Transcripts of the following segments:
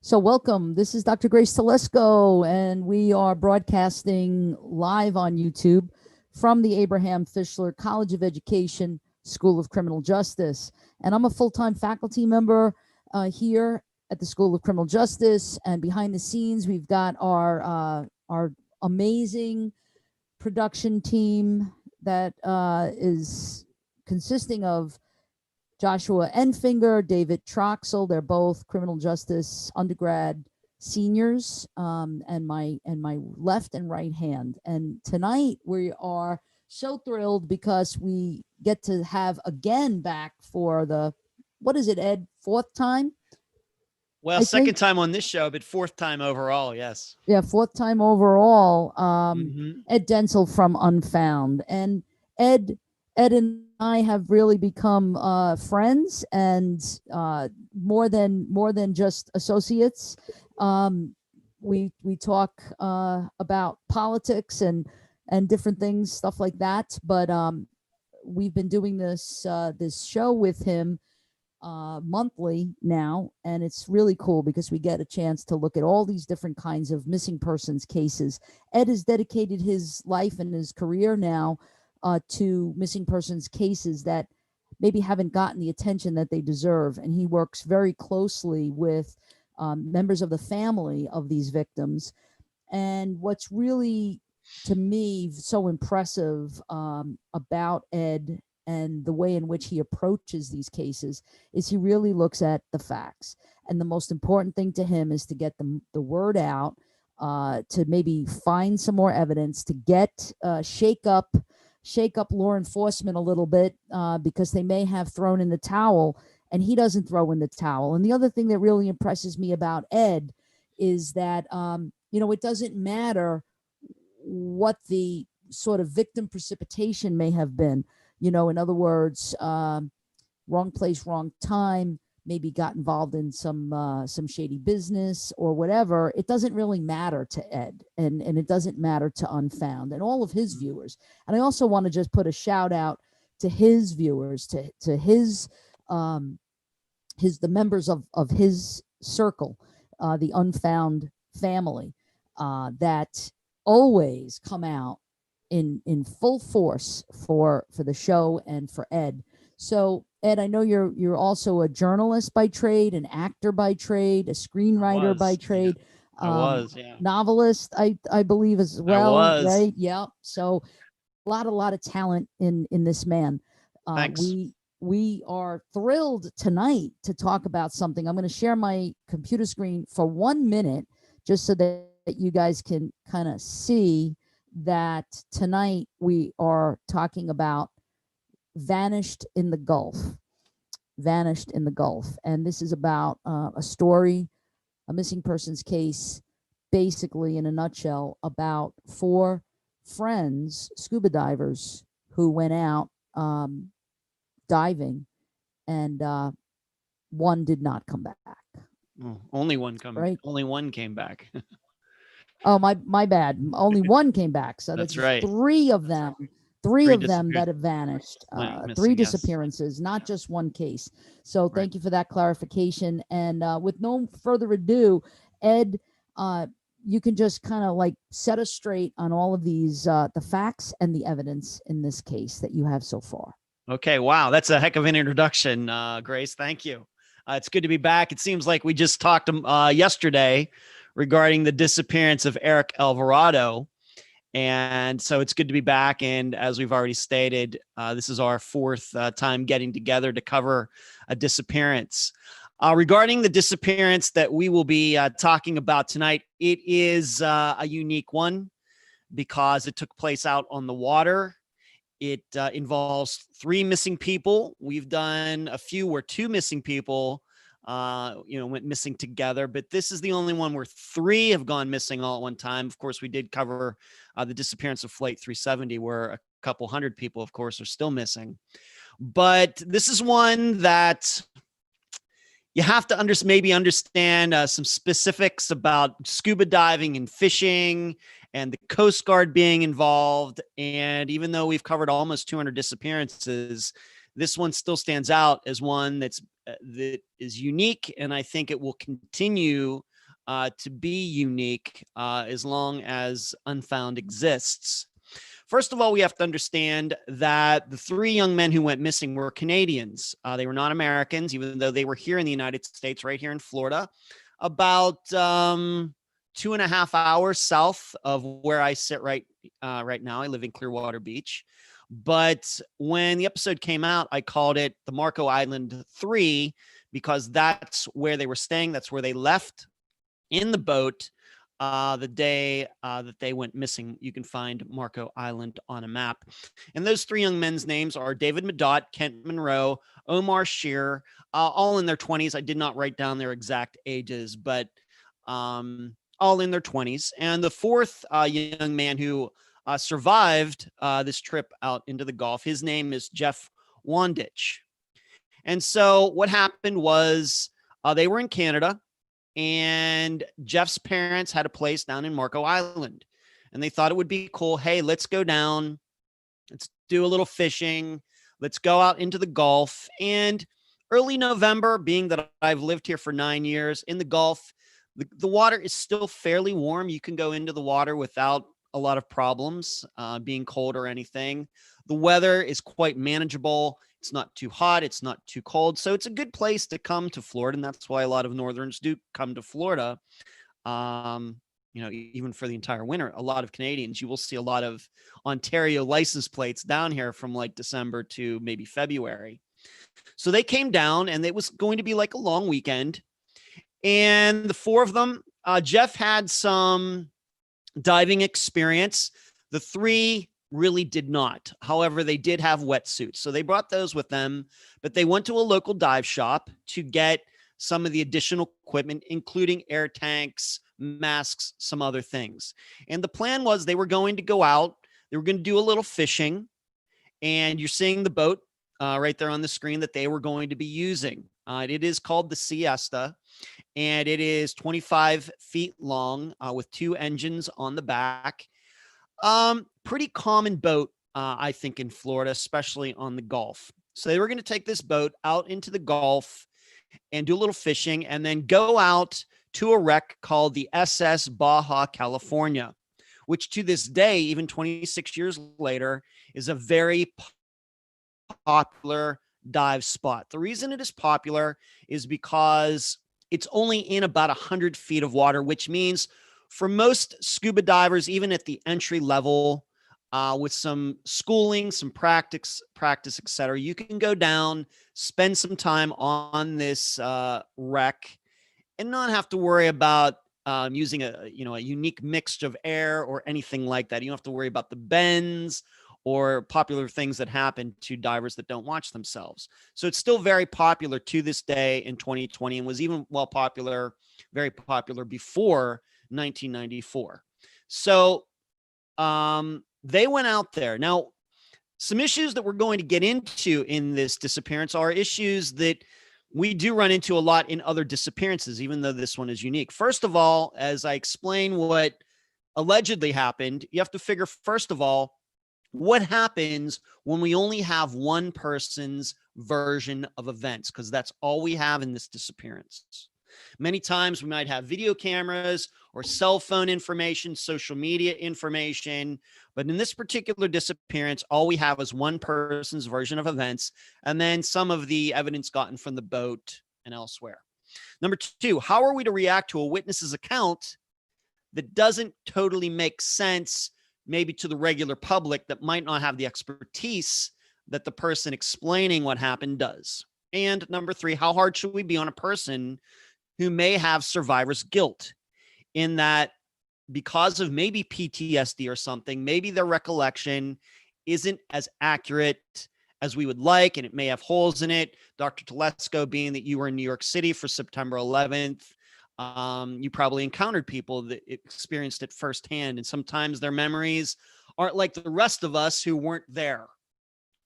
So welcome. This is Dr. Grace Telesco, and we are broadcasting live on YouTube from the Abraham Fischler College of Education School of Criminal Justice. And I'm a full-time faculty member here at the School of Criminal Justice. And behind the scenes, we've got our amazing production team that is consisting of Joshua Enfinger, David Troxel. They're both criminal justice undergrad seniors, and my left and right hand. And tonight we are so thrilled because we get to have again back for the, what is it, Ed, fourth time? Well, second time on this show, but fourth time overall. Yes. Yeah, fourth time overall. Ed Dentzel from Unfound, and Ed and I have really become friends, and more than just associates. We talk about politics and different things, stuff like that. But we've been doing this show with him monthly now, and it's really cool because we get a chance to look at all these different kinds of missing persons cases. Ed has dedicated his life and his career now to missing persons cases that maybe haven't gotten the attention that they deserve, and he works very closely with members of the family of these victims. And what's really, to me, so impressive about Ed and the way in which he approaches these cases is he really looks at the facts. And the most important thing to him is to get the word out, to maybe find some more evidence, to get shake up law enforcement a little bit, because they may have thrown in the towel, and he doesn't throw in the towel. And the other thing that really impresses me about Ed is that, it doesn't matter what the sort of victim precipitation may have been. In other words, wrong place, wrong time, maybe got involved in some shady business or whatever. It doesn't really matter to Ed, and it doesn't matter to Unfound and all of his viewers. And I also want to just put a shout out to his viewers, to his the members of his circle, the Unfound family, that always come out in full force for the show and for Ed. So Ed, I know you're also a journalist by trade, an actor by trade, a screenwriter by trade. I was, yeah. Novelist, I believe as well. I was. Right? Yeah. So a lot of talent in this man. Thanks. We are thrilled tonight to talk about something. I'm going to share my computer screen for 1 minute just so that you guys can kind of see that tonight we are talking about Vanished in the Gulf. And this is about a story, a missing persons case, basically in a nutshell, about 4 friends, scuba divers, who went out diving, and one did not come back. Only one came back. Oh, my bad. Only one came back. So that's right. 3 of them. Three of them that have vanished. Missing, 3 disappearances, not just one case. So thank you for that clarification. And with no further ado, Ed, you can just kind of like set us straight on all of these, the facts and the evidence in this case that you have so far. Okay. Wow. That's a heck of an introduction, Grace. Thank you. It's good to be back. It seems like we just talked yesterday regarding the disappearance of Eric Alvarado. And so it's good to be back. And as we've already stated, this is our 4th time getting together to cover a disappearance. Regarding the disappearance that we will be talking about tonight, it is a unique one because it took place out on the water. It involves 3 missing people. We've done a few where 2 missing people went missing together, but this is the only one where 3 have gone missing all at one time. Of course, we did cover the disappearance of Flight 370, where a couple hundred people, of course, are still missing. But this is one that you have to maybe understand some specifics about scuba diving and fishing and the Coast Guard being involved. And even though we've covered almost 200 disappearances, this one still stands out as one that is unique, and I think it will continue to be unique as long as Unfound exists. First of all, we have to understand that the 3 young men who went missing were Canadians. They were not Americans, even though they were here in the United States, right here in Florida, about 2.5 hours south of where I sit right now. I live in Clearwater Beach. But when the episode came out, I called it the Marco Island 3 because that's where they were staying. That's where they left in the boat the day that they went missing. You can find Marco Island on a map. And those 3 young men's names are David Madot, Kent Monroe, Omar Shearer, all in their 20s. I did not write down their exact ages, but all in their 20s. And the 4th young man who survived this trip out into the Gulf, his name is Jeff Wandich. And so what happened was they were in Canada, and Jeff's parents had a place down in Marco Island, and they thought it would be cool. Hey, let's go down. Let's do a little fishing. Let's go out into the Gulf. And early November, being that I've lived here for 9 years in the Gulf, the water is still fairly warm. You can go into the water without a lot of problems being cold or anything. The weather is quite manageable. It's not too hot. It's not too cold. So it's a good place to come to Florida. And that's why a lot of Northerns do come to Florida. Even for the entire winter, a lot of Canadians, you will see a lot of Ontario license plates down here from like December to maybe February. So they came down, and it was going to be like a long weekend. And the 4 of them, Jeff had some diving experience. The 3 really did not. However, they did have wetsuits. So they brought those with them, but they went to a local dive shop to get some of the additional equipment, including air tanks, masks, some other things. And the plan was they were going to go out. They were going to do a little fishing. And you're seeing the boat right there on the screen that they were going to be using. It is called the Siesta, and it is 25 feet long with 2 engines on the back. Pretty common boat, I think, in Florida, especially on the Gulf. So they were going to take this boat out into the Gulf and do a little fishing, and then go out to a wreck called the SS Baja California, which to this day, even 26 years later, is a very popular dive spot. The reason it is popular is because it's only in about 100 feet of water, which means for most scuba divers, even at the entry level, with some schooling, some practice, et cetera, you can go down, spend some time on this wreck, and not have to worry about using a unique mixture of air or anything like that. You don't have to worry about the bends or popular things that happen to divers that don't watch themselves. So it's still very popular to this day in 2020, and was even very popular before 1994. So they went out there. Now, some issues that we're going to get into in this disappearance are issues that we do run into a lot in other disappearances, even though this one is unique. First of all, as I explain what allegedly happened, you have to figure, first of all, what happens when we only have one person's version of events, because that's all we have in this disappearance. Many times we might have video cameras or cell phone information, social media information, but in this particular disappearance, all we have is one person's version of events, and then some of the evidence gotten from the boat and elsewhere. Number 2, how are we to react to a witness's account that doesn't totally make sense, maybe to the regular public that might not have the expertise that the person explaining what happened does? And number 3, how hard should we be on a person who may have survivor's guilt, in that because of maybe PTSD or something, maybe their recollection isn't as accurate as we would like, and it may have holes in it. Dr. Telesco, being that you were in New York City for September 11th, you probably encountered people that experienced it firsthand, and sometimes their memories aren't like the rest of us who weren't there.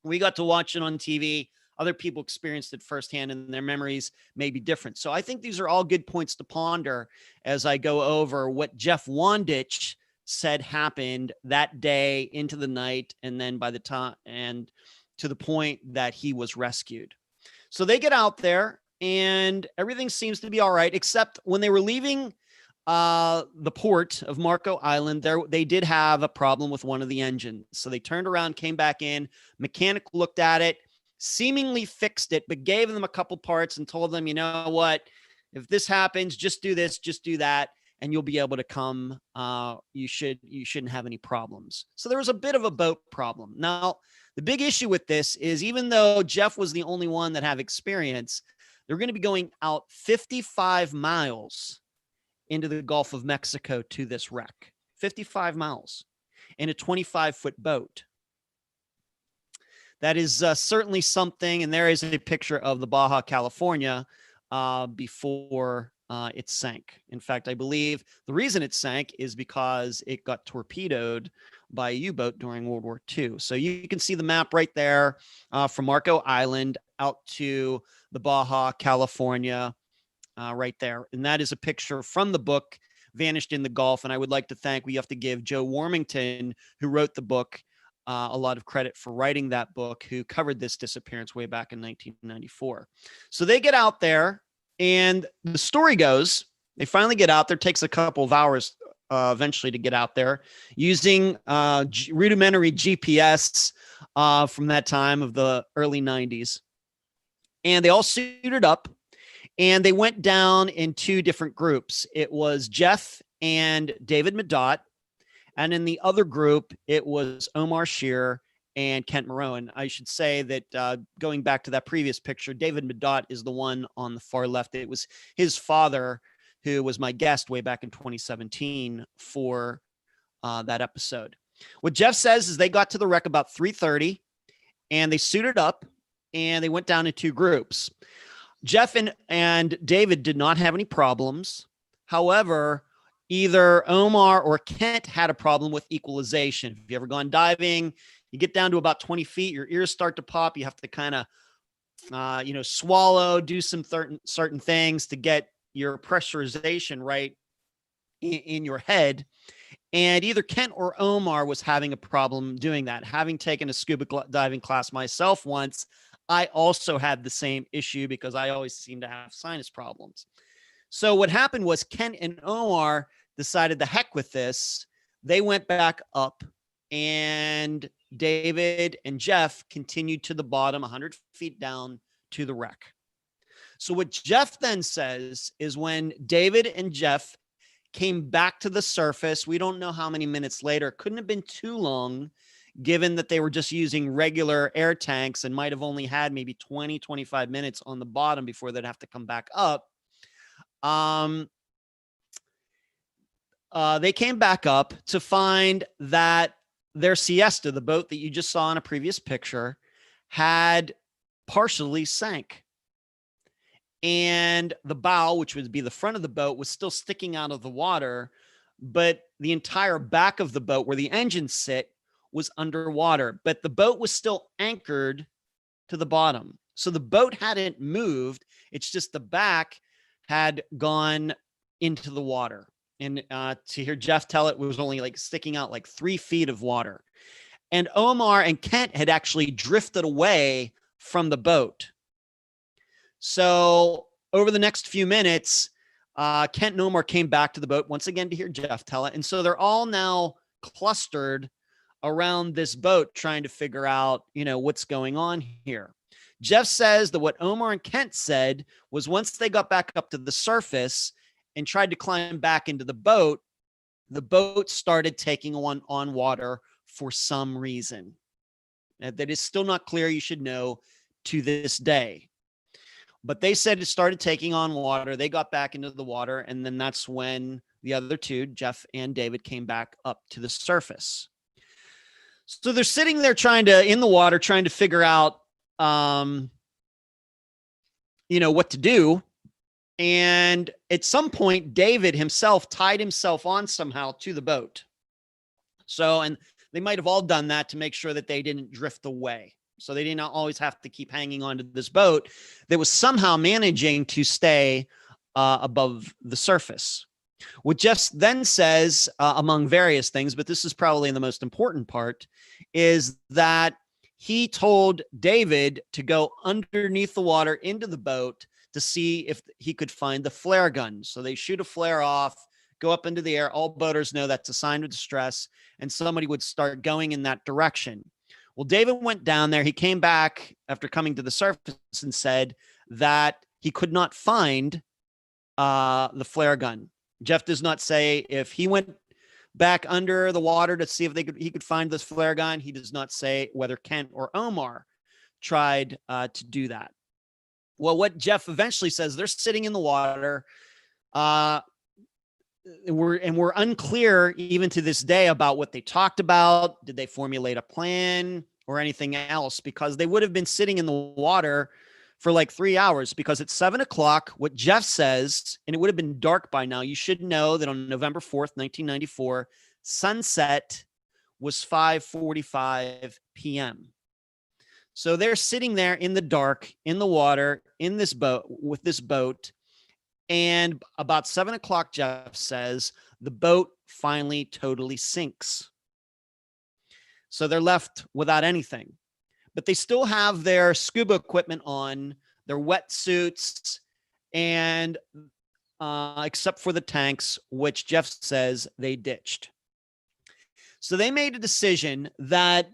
We got to watch it on TV. Other people experienced it firsthand, and their memories may be different. So I think these are all good points to ponder as I go over what Jeff Wandich said happened that day into the night, and then by the time and to the point that he was rescued. So they get out there, and everything seems to be all right, except when they were leaving the port of Marco Island, they did have a problem with one of the engines. So they turned around, came back in, mechanic looked at it, seemingly fixed it, but gave them a couple parts and told them, you know what, if this happens, just do this, just do that, and you'll be able to come. You shouldn't have any problems. So there was a bit of a boat problem. Now, the big issue with this is, even though Jeff was the only one that had experience, they're going to be going out 55 miles into the Gulf of Mexico to this wreck. 55 miles in a 25-foot boat. That is certainly something. And there is a picture of the Baja California before it sank. In fact, I believe the reason it sank is because it got torpedoed by a U-boat during World War II. So you can see the map right there from Marco Island out to the Baja California right there. And that is a picture from the book, Vanished in the Gulf. And I would like to thank, we have to give Joe Warmington, who wrote the book, a lot of credit for writing that book, who covered this disappearance way back in 1994. So they get out there, and the story goes, they finally get out there. It takes a couple of hours eventually to get out there using rudimentary GPS from that time of the early 90s. And they all suited up, and they went down in two different groups. It was Jeff and David Medot. And in the other group, it was Omar Shear and Kent Moreau. I should say that going back to that previous picture, David Medot is the one on the far left. It was his father who was my guest way back in 2017 for that episode. What Jeff says is they got to the wreck about 3:30, and they suited up, and they went down in two groups. Jeff and David did not have any problems. However, either Omar or Kent had a problem with equalization. If you've ever gone diving, you get down to about 20 feet, your ears start to pop. You have to kind of, swallow, do some certain things to get your pressurization right in your head. And either Kent or Omar was having a problem doing that. Having taken a scuba diving class myself once, I also had the same issue because I always seem to have sinus problems. So what happened was Kent and Omar decided the heck with this. They went back up, and David and Jeff continued to the bottom, 100 feet down to the wreck. So what Jeff then says is, when David and Jeff came back to the surface, we don't know how many minutes later, couldn't have been too long, given that they were just using regular air tanks and might have only had maybe 20, 25 minutes on the bottom before they'd have to come back up. They came back up to find that their Siesta, the boat that you just saw in a previous picture, had partially sank. And the bow, which would be the front of the boat, was still sticking out of the water, but the entire back of the boat, where the engines sit, was underwater. But the boat was still anchored to the bottom. So the boat hadn't moved. It's just the back had gone into the water. And to hear Jeff tell it, was only like sticking out like 3 feet of water. And Omar and Kent had actually drifted away from the boat. So over the next few minutes, Kent and Omar came back to the boat once again to hear Jeff tell it. And so they're all now clustered around this boat trying to figure out, what's going on here. Jeff says that what Omar and Kent said was, once they got back up to the surface and tried to climb back into the boat started taking on water for some reason. That is still not clear, you should know, to this day. But they said it started taking on water. They got back into the water, and then that's when the other two, Jeff and David, came back up to the surface. So they're sitting there in the water, trying to figure out, what to do. And at some point, David himself tied himself on somehow to the boat. So, and they might have all done that to make sure that they didn't drift away. So they didn't always have to keep hanging on to this boat that was somehow managing to stay above the surface. What Jeff then says, among various things, but this is probably the most important part, is that he told David to go underneath the water into the boat to see if he could find the flare gun. So they shoot a flare off, go up into the air. All boaters know that's a sign of distress, and somebody would start going in that direction. Well, David went down there. He came back after coming to the surface and said that he could not find the flare gun. Jeff does not say if he went back under the water to see if he could find this flare gun. He does not say whether Kent or Omar tried to do that. Well, what Jeff eventually says, they're sitting in the water. We're unclear even to this day about what they talked about. Did they formulate a plan or anything else? Because they would have been sitting in the water for like 3 hours, because at 7 o'clock, what Jeff says, and it would have been dark by now. You should know that on November 4th, 1994, sunset was 5:45 p.m. So they're sitting there in the dark, in the water, in this boat, with this boat. And about 7 o'clock, Jeff says, the boat finally totally sinks. So they're left without anything. But they still have their scuba equipment on, their wetsuits, and except for the tanks, which Jeff says they ditched. So they made a decision that,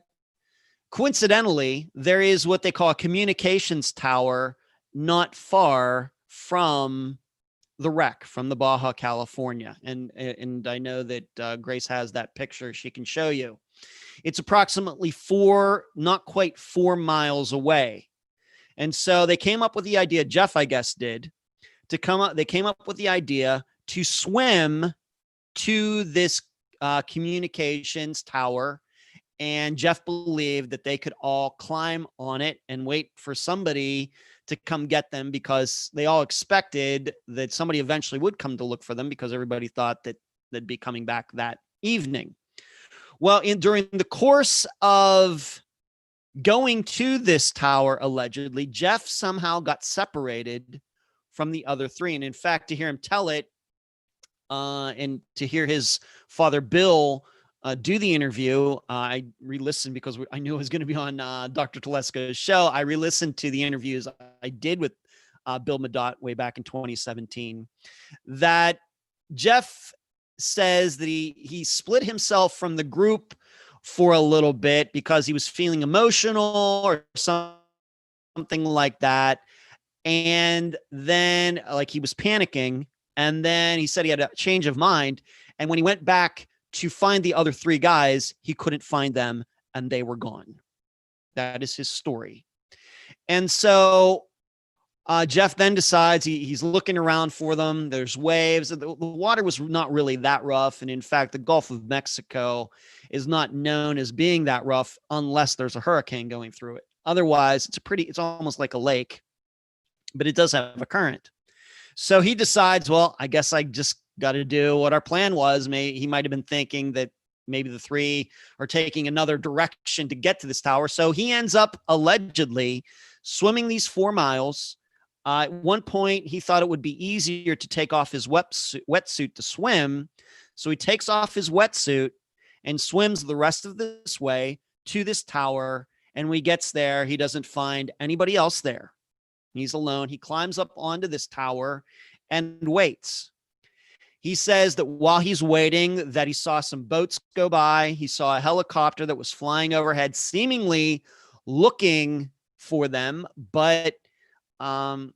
coincidentally, there is what they call a communications tower not far from the wreck, from the Baja California. And I know that Grace has that picture she can show you. It's approximately not quite 4 miles away. And so they came up with the idea, Jeff, I guess, they came up with the idea to swim to this communications tower. And Jeff believed that they could all climb on it and wait for somebody to come get them, because they all expected that somebody eventually would come to look for them, because everybody thought that they'd be coming back that evening. Well, during the course of going to this tower, allegedly, Jeff somehow got separated from the other three. And in fact, to hear him tell it, and to hear his father, Bill, do the interview, I re-listened because I knew it was going to be on Dr. Telesco's show. I re-listened to the interviews I did with Bill Madot way back in 2017, that Jeff says that he split himself from the group for a little bit because he was feeling emotional or something like that. And then like he was panicking, and then he said he had a change of mind. And when he went back to find the other three guys, he couldn't find them and they were gone. That is his story. And so Jeff then decides he's looking around for them. There's waves. The water was not really that rough. And in fact, the Gulf of Mexico is not known as being that rough unless there's a hurricane going through it. Otherwise, it's almost like a lake, but it does have a current. So he decides, well, I guess I just got to do what our plan was. He might have been thinking that maybe the three are taking another direction to get to this tower. So he ends up allegedly swimming these 4 miles. At one point, he thought it would be easier to take off his wetsuit to swim. So he takes off his wetsuit and swims the rest of this way to this tower. And when he gets there, he doesn't find anybody else there. He's alone. He climbs up onto this tower and waits. He says that while he's waiting, that he saw some boats go by. He saw a helicopter that was flying overhead, seemingly looking for them. But, of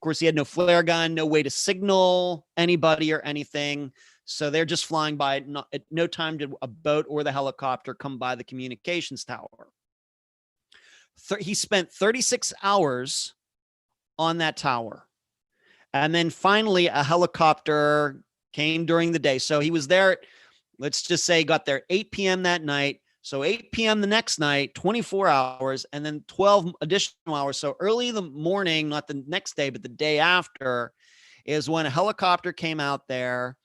course, he had no flare gun, no way to signal anybody or anything. So they're just flying by. At no time did a boat or the helicopter come by the communications tower. He spent 36 hours on that tower. And then finally, a helicopter came during the day. So he was there, let's just say, got there 8 p.m. that night. So 8 p.m. the next night, 24 hours, and then 12 additional hours. So early in the morning, not the next day, but the day after, is when a helicopter came out there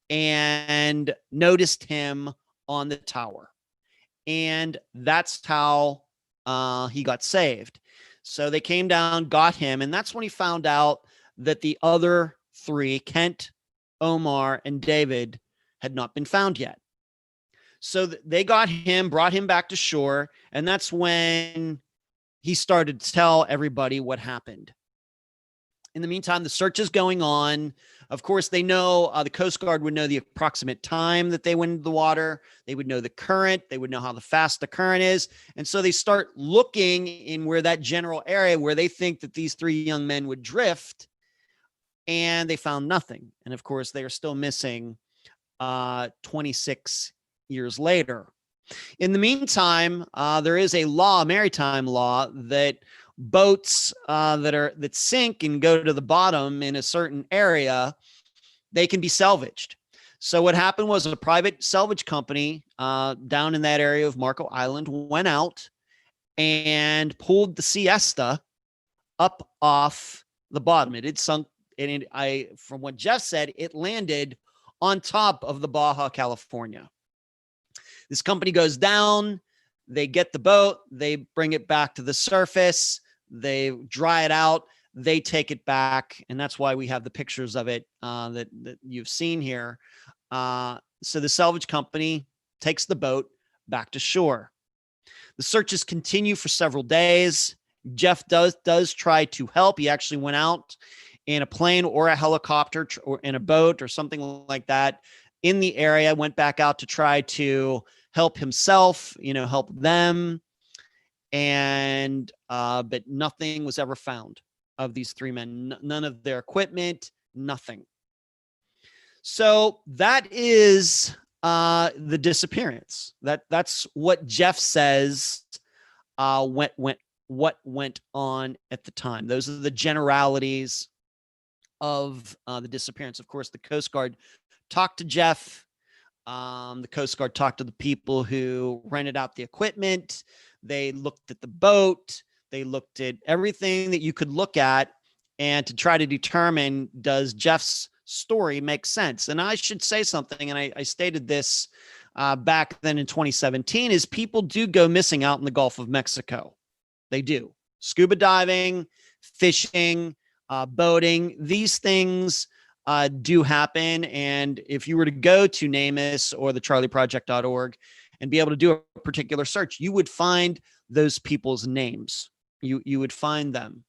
and noticed him on the tower. And that's how he got saved. So they came down, got him, and that's when he found out that the other three, Kent, Omar, and David, had not been found yet. So they got him, brought him back to shore, and that's when he started to tell everybody what happened. In the meantime, the search is going on. Of course, they know the Coast Guard would know the approximate time that they went into the water. They would know the current. They would know how fast the current is. And so they start looking in where that general area where they think that these three young men would drift, and they found nothing. And of course, they are still missing 26 years later. In the meantime, there is a law, a maritime law, that boats that sink and go to the bottom in a certain area, they can be salvaged. So what happened was a private salvage company down in that area of Marco Island went out and pulled the Siesta up off the bottom. It had sunk, and from what Jeff said, it landed on top of the Baja California. This company goes down, they get the boat, they bring it back to the surface, they dry it out, they take it back, and that's why we have the pictures of it that you've seen here. So the salvage company takes the boat back to shore. The searches continue for several days. Jeff does try to help. He actually went out in a plane or a helicopter or in a boat or something like that in the area, went back out to try to help himself, help them. And, but nothing was ever found of these three men, none of their equipment, nothing. So that is the disappearance. That's what Jeff says what went on at the time. Those are the generalities of the disappearance. Of course, the Coast Guard talked to Jeff. The Coast Guard talked to the people who rented out the equipment. They looked at the boat. They looked at everything that you could look at and to try to determine, does Jeff's story make sense? And I should say something, and I stated this back then in 2017, is people do go missing out in the Gulf of Mexico. They do. Scuba diving, fishing, boating, these things do happen. And if you were to go to NamUs or the charlieproject.org and be able to do a particular search, you would find those people's names. You would find them.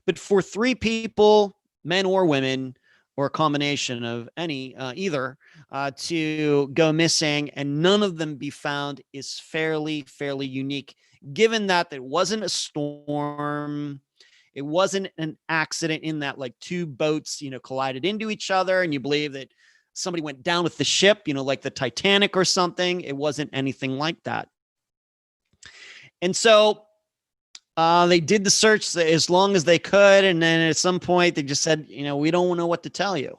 But for three people, men or women, or a combination of either, to go missing and none of them be found is fairly unique, given that it wasn't a storm. It wasn't an accident in that like two boats, collided into each other and you believe that somebody went down with the ship, like the Titanic or something. It wasn't anything like that. And so they did the search as long as they could. And then at some point they just said, we don't know what to tell you.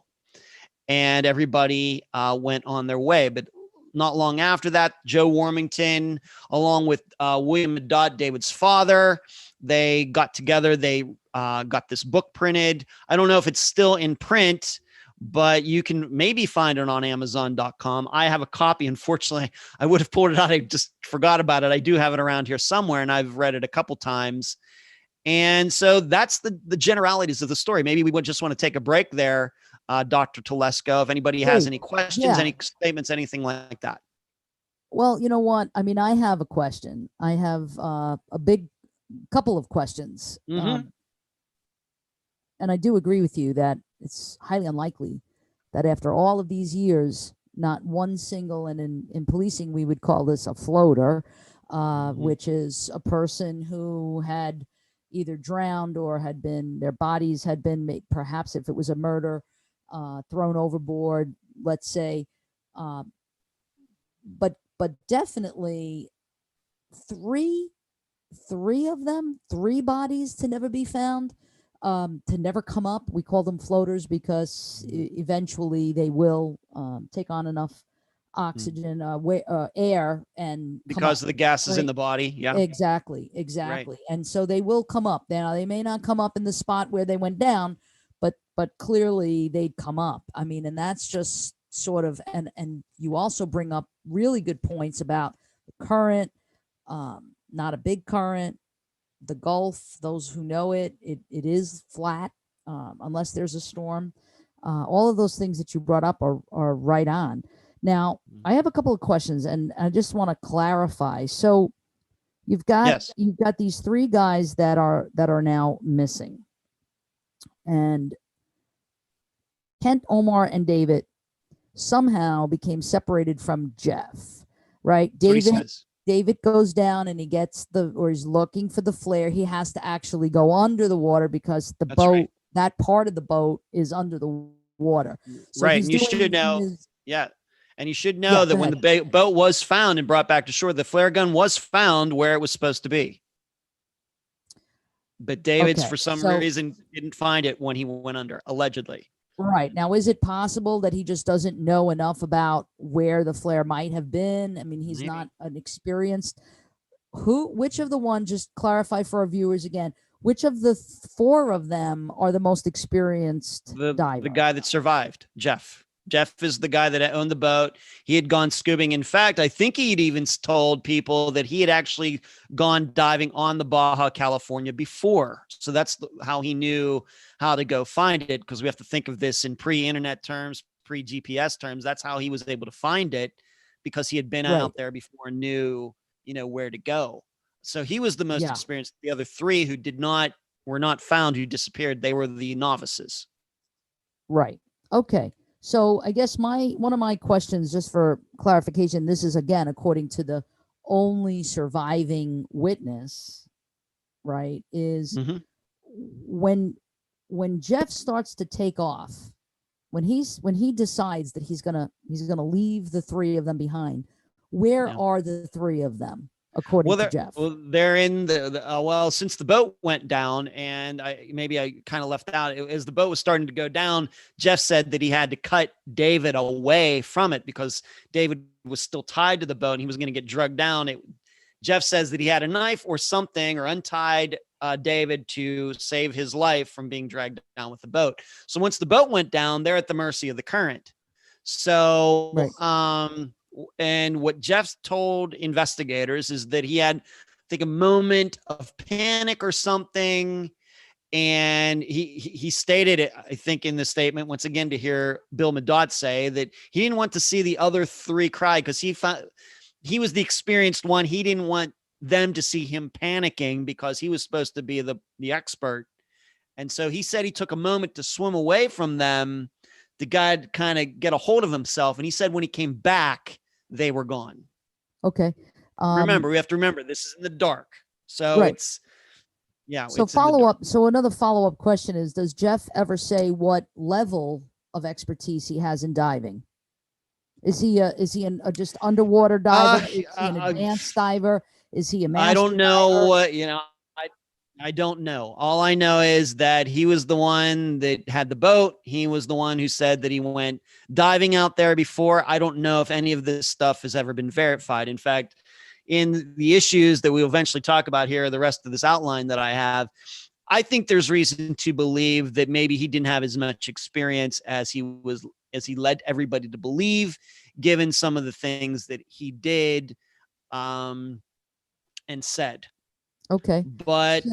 And everybody went on their way. But not long after that, Joe Warmington, along with William and Dot, David's father, they got together. They got this book printed. I don't know if it's still in print, but you can maybe find it on Amazon.com. I have a copy. Unfortunately, I would have pulled it out. I just forgot about it. I do have it around here somewhere, and I've read it a couple times. And so that's the generalities of the story. Maybe we would just want to take a break there, Dr. Telesco, if anybody has any questions, any statements, anything like that. Well, you know what? I mean, I have a question. I have a big couple of questions. Mm-hmm. And I do agree with you that it's highly unlikely that after all of these years, not one single, and in policing, we would call this a floater, which is a person who had either drowned or their bodies had been, perhaps if it was a murder, thrown overboard, let's say. But definitely three of them, three bodies to never be found, to never come up. We call them floaters because eventually they will take on enough oxygen, air, and because of the gases in the body. Yeah, exactly. Right. And so they will come up. Now they may not come up in the spot where they went down, but clearly they'd come up. I mean, and that's just sort of, and you also bring up really good points about the current, not a big current. The Gulf, those who know it is flat unless there's a storm. All of those things that you brought up are right on. Now, I have a couple of questions, and I just want to clarify. So, you've got these three guys that are now missing, and Kent, Omar, and David somehow became separated from Jeff, right? That's what he says. David goes down and he gets or he's looking for the flare. He has to actually go under the water because the boat, right. that part of the boat is under the water. So right. he's And you should know. Yeah. And you should know that when the boat was found and brought back to shore, the flare gun was found where it was supposed to be. But David's, for some reason, didn't find it when he went under, allegedly. Right. Now, is it possible that he just doesn't know enough about where the flare might have been? I mean, he's not an experienced. Which of the one, just clarify for our viewers again, which of the four of them are the most experienced diver? The guy that survived, Jeff. Jeff is the guy that owned the boat. He had gone scuba. In fact, I think he'd even told people that he had actually gone diving on the Baja California before. So that's how he knew how to go find it, because we have to think of this in pre-internet terms, pre-GPS terms. That's how he was able to find it, because he had been out there before and knew, where to go. So he was the most experienced. The other three who were not found, who disappeared, they were the novices. Right. Okay. So I guess one of my questions, just for clarification, this is again according to the only surviving witness, right? Is when Jeff starts to take off, when he decides that he's gonna leave the three of them behind, where are the three of them? According to Jeff. Well, they're in the since the boat went down, and I kind of left out, as the boat was starting to go down, Jeff said that he had to cut David away from it because David was still tied to the boat and he was going to get drugged down. Jeff says that he had a knife or something, or untied David to save his life from being dragged down with the boat. So once the boat went down, they're at the mercy of the current. So, and what Jeff told investigators is that he had, I think, a moment of panic or something. And he stated it, I think, in the statement, once again, to hear Bill Madot say that he didn't want to see the other three cry, because he was the experienced one. He didn't want them to see him panicking, because he was supposed to be the expert. And so he said he took a moment to swim away from them, the guy to kind of get a hold of himself. And he said when he came back, they were gone. Okay. We have to remember, this is in the dark. So it's, So another follow-up question is, does Jeff ever say what level of expertise he has in diving? Is he a just underwater diver? Is he an advanced diver? Is he a master I don't know diver? I don't know. All I know is that he was the one that had the boat. He was the one who said that he went diving out there before. I don't know if any of this stuff has ever been verified. In fact, in the issues that we'll eventually talk about here, the rest of this outline that I have, I think there's reason to believe that maybe he didn't have as much experience as he led everybody to believe, given some of the things that he did and said. Okay. But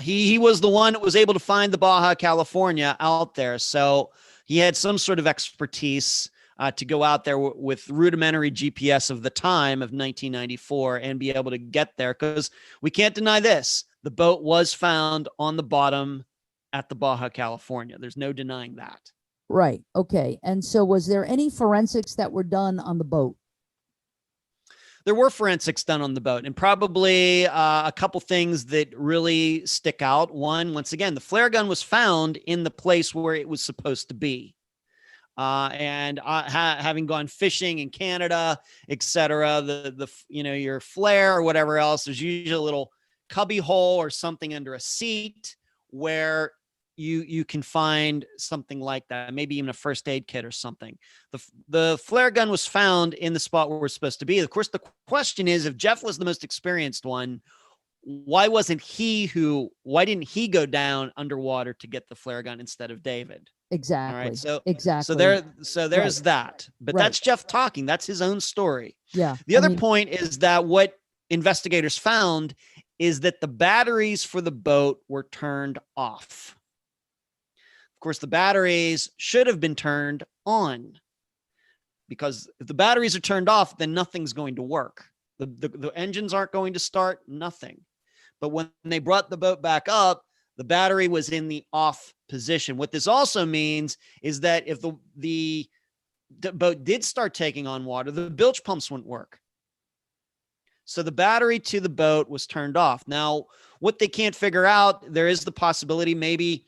he was the one that was able to find the Baja California out there. So he had some sort of expertise to go out there with rudimentary GPS of the time of 1994 and be able to get there, because we can't deny this. The boat was found on the bottom at the Baja California. There's no denying that. Right. Okay. And so was there any forensics that were done on the boat? There were forensics done on the boat, and probably a couple things that really stick out. One, once again, the flare gun was found in the place where it was supposed to be. Having gone fishing in Canada, etc., your flare or whatever else, there's usually a little cubby hole or something under a seat where you can find something like that, maybe even a first aid kit or something. The flare gun was found in the spot where we're supposed to be. Of course, the question is, if Jeff was the most experienced one, why didn't he go down underwater to get the flare gun instead of David? Exactly. All right. So exactly. So there's that. But that's Jeff talking. That's his own story. Yeah. The other point is that what investigators found is that the batteries for the boat were turned off. Of course, the batteries should have been turned on, because if the batteries are turned off, then nothing's going to work. The engines aren't going to start, nothing. But when they brought the boat back up, The battery was in the off position. What this also means is that if the boat did start taking on water, the bilge pumps wouldn't work. So the battery to the boat was turned off. Now, what they can't figure out, there is the possibility maybe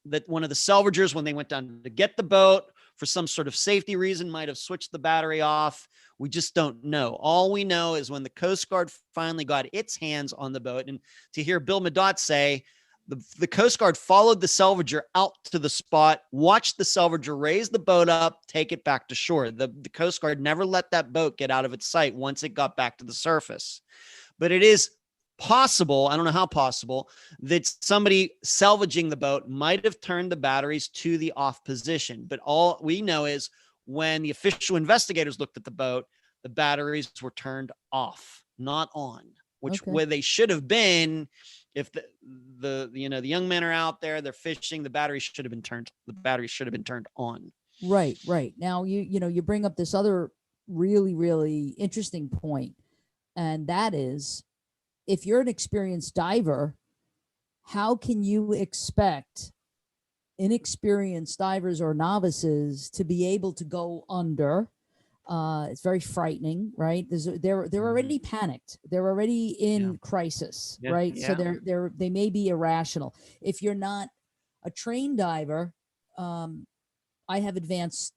that one of the salvagers, when they went down to get the boat for some sort of safety reason, might have switched the battery off. We just don't know. All we know is when the Coast Guard finally got its hands on the boat, and to hear Bill Madot say, the Coast Guard followed the salvager out to the spot, watched the salvager raise the boat up, take it back to shore. The Coast Guard never let that boat get out of its sight once it got back to the surface. But it is possible, I don't know how possible, that somebody salvaging the boat might have turned the batteries to the off position. But all we know is when the official investigators looked at the boat, the batteries were turned off, not on, which where they should have been. If the young men are out there, they're fishing, the batteries should have been turned on. Right. Now you bring up this other really, really interesting point, and that is, if you're an experienced diver, how can you expect inexperienced divers or novices to be able to go under? It's very frightening, right? They're already panicked. They're already in crisis, right? Yeah. So they may be irrational. If you're not a trained diver, I have advanced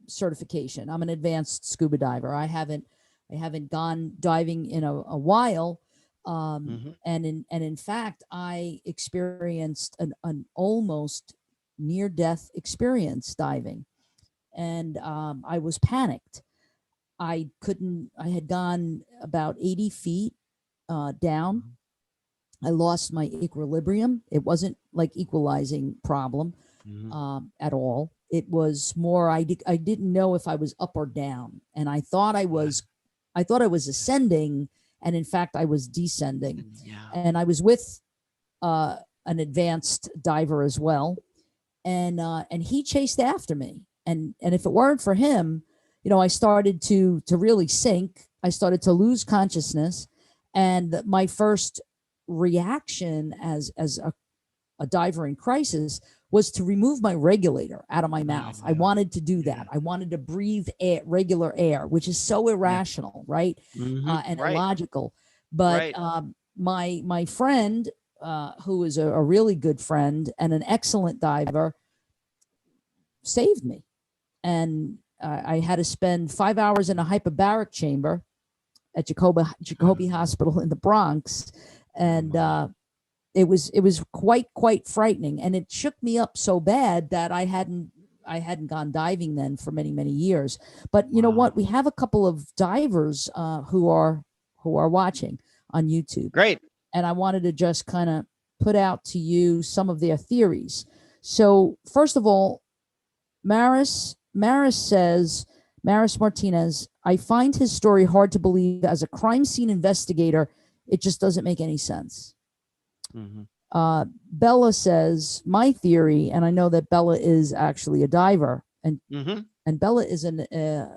certification. I'm an advanced scuba diver. I haven't gone diving in a while. And in fact, I experienced an almost near-death experience diving. And I was panicked. I had gone about 80 feet down. I lost my equilibrium. It wasn't like equalizing problem at all. It was more, I didn't know if I was up or down. And I thought I was ascending. And in fact, I was descending. Yeah. And I was with an advanced diver as well. And he chased after me. And if it weren't for him, I started to really sink. I started to lose consciousness. And my first reaction as a diver in crisis was to remove my regulator out of my mouth. I wanted to do that. I wanted to breathe regular air, which is so irrational, right? And illogical. But my friend, who is a really good friend and an excellent diver, saved me. And I had to spend 5 hours in a hyperbaric chamber at Jacobi Hospital in the Bronx. And it was quite frightening. And it shook me up so bad that I hadn't gone diving then for many, many years. But you know what? We have a couple of divers who are watching on YouTube. Great. And I wanted to just kind of put out to you some of their theories. So first of all, Maris Martinez, I find his story hard to believe. As a crime scene investigator, it just doesn't make any sense. Bella says, my theory, and I know that Bella is actually a diver, and Bella is a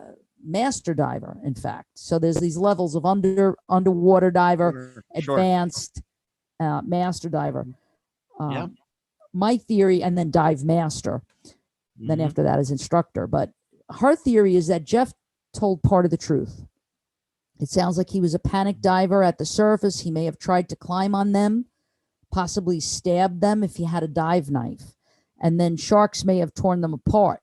master diver, in fact. So there's these levels of underwater diver, advanced, master diver. My theory, and then dive master. Then after that is instructor. But her theory is that Jeff told part of the truth. It sounds like he was a panic diver at the surface. He may have tried to climb on them, possibly stabbed them if he had a dive knife. And then sharks may have torn them apart.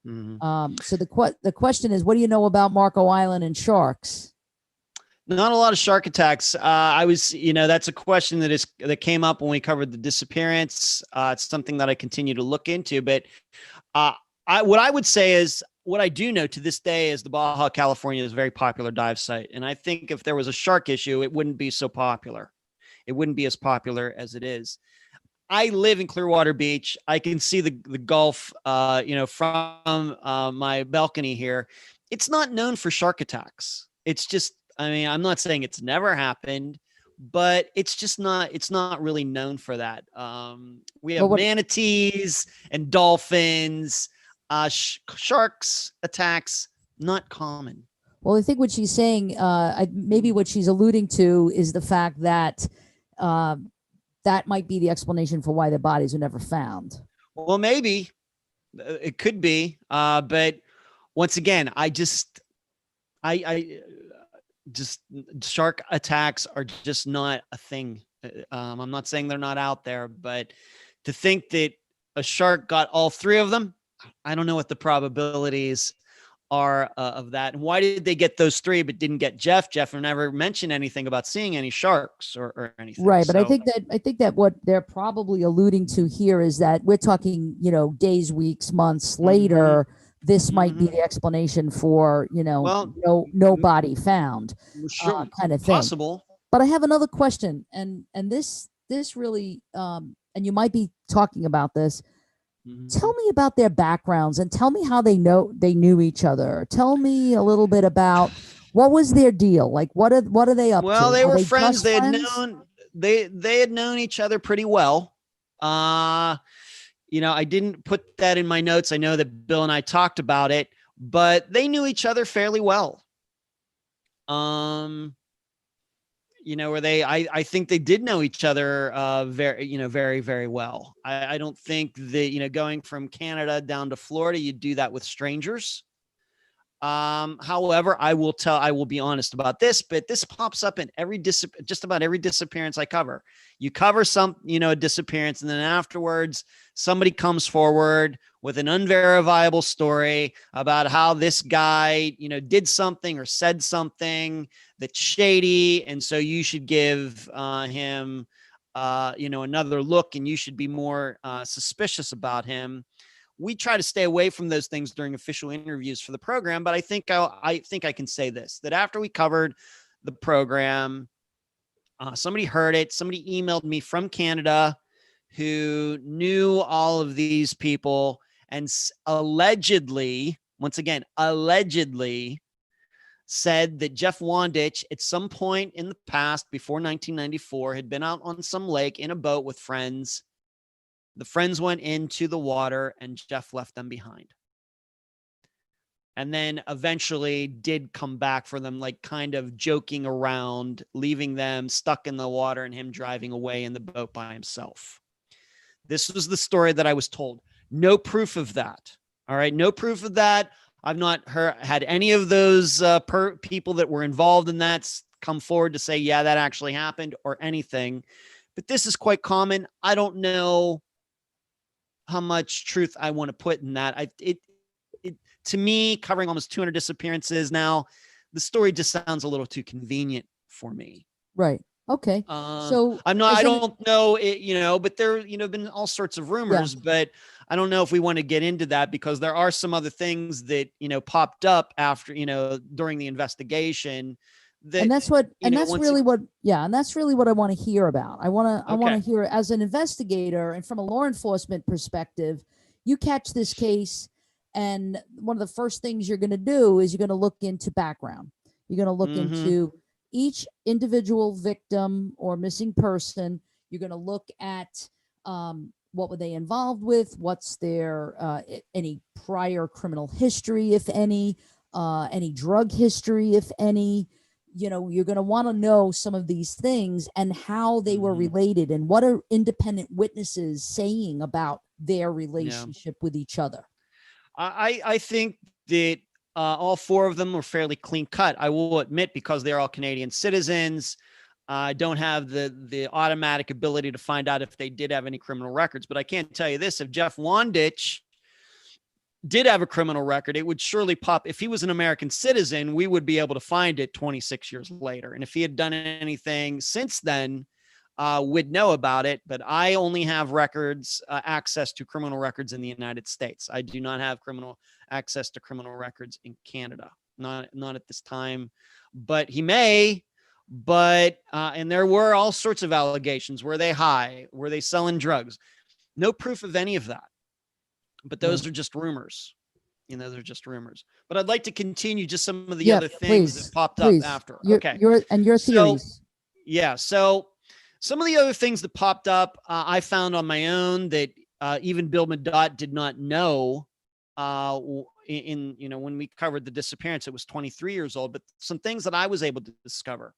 So the question is, what do you know about Marco Island and sharks? Not a lot of shark attacks. That's a question that came up when we covered the disappearance. It's something that I continue to look into. But what I would say is, what I do know to this day is the Baja California is a very popular dive site. And I think if there was a shark issue, it wouldn't be so popular. It wouldn't be as popular as it is. I live in Clearwater Beach. I can see the Gulf, from my balcony here. It's not known for shark attacks. It's just, I'm not saying it's never happened, but it's not really known for that. We have manatees and dolphins, sharks attacks, not common. Well, I think what she's saying, maybe what she's alluding to is the fact that that might be the explanation for why the bodies were never found. Well, maybe it could be, but once again, I just shark attacks are just not a thing. I'm not saying they're not out there, but to think that a shark got all three of them, I don't know what the probabilities are of that. And why did they get those three but didn't get Jeff? Jeff never mentioned anything about seeing any sharks or anything. Right, but I think that what they're probably alluding to here is that we're talking, days, weeks, months later. This might be the explanation for, no body found, sure, kind of thing. Possible. But I have another question, and this really, and you might be talking about this. Tell me about their backgrounds and tell me how they knew each other. Tell me a little bit about what was their deal. Like, what are they up to? Well, they were friends. They had known each other pretty well. I didn't put that in my notes. I know that Bill and I talked about it, but they knew each other fairly well. I think they did know each other very, very well. I don't think that, going from Canada down to Florida, you do that with strangers. However, I will be honest about this, but this pops up in just about every disappearance I cover. You cover a disappearance, and then afterwards somebody comes forward with an unverifiable story about how this guy, did something or said something that's shady. And so you should give him, another look, and you should be more suspicious about him. We try to stay away from those things during official interviews for the program, but I think I can say this, that after we covered the program, somebody heard it. Somebody emailed me from Canada who knew all of these people and allegedly said that Jeff Wandich at some point in the past before 1994 had been out on some lake in a boat with friends. The friends went into the water and Jeff left them behind. And then eventually did come back for them, like kind of joking around, leaving them stuck in the water and him driving away in the boat by himself. This was the story that I was told. No proof of that. All right. No proof of that. I've not had any of those people that were involved in that come forward to say, yeah, that actually happened or anything. But this is quite common. I don't know how much truth I want to put in that. To me, covering almost 200 disappearances now, the story just sounds a little too convenient for me. Right. Okay. So I don't know it, but there, been all sorts of rumors, but I don't know if we want to get into that because there are some other things that, popped up after, during the investigation. And that's really what I want to hear about. I want to hear, as an investigator and from a law enforcement perspective, you catch this case, and one of the first things you're going to do is you're going to look into background. You're going to look into each individual victim or missing person. You're going to look at what were they involved with, what's their any prior criminal history, if any drug history, if any. You're going to want to know some of these things and how they were related and what are independent witnesses saying about their relationship with each other. I think that all four of them were fairly clean cut. I will admit, because they're all Canadian citizens, I don't have the automatic ability to find out if they did have any criminal records. But I can't tell you this: if Jeff Wandich did have a criminal record, it would surely pop. If he was an American citizen, we would be able to find it 26 years later. And if he had done anything since then, we'd know about it. But I only have access to criminal records in the United States. I do not have access to criminal records in Canada, not at this time. But he may. But and there were all sorts of allegations. Were they high? Were they selling drugs? No proof of any of that. But those are just rumors. They're just rumors. But I'd like to continue just some of the other things that popped up after. Your theories. So some of the other things that popped up, I found on my own that even Bill Madot did not know. When we covered the disappearance, it was 23 years old. But some things that I was able to discover.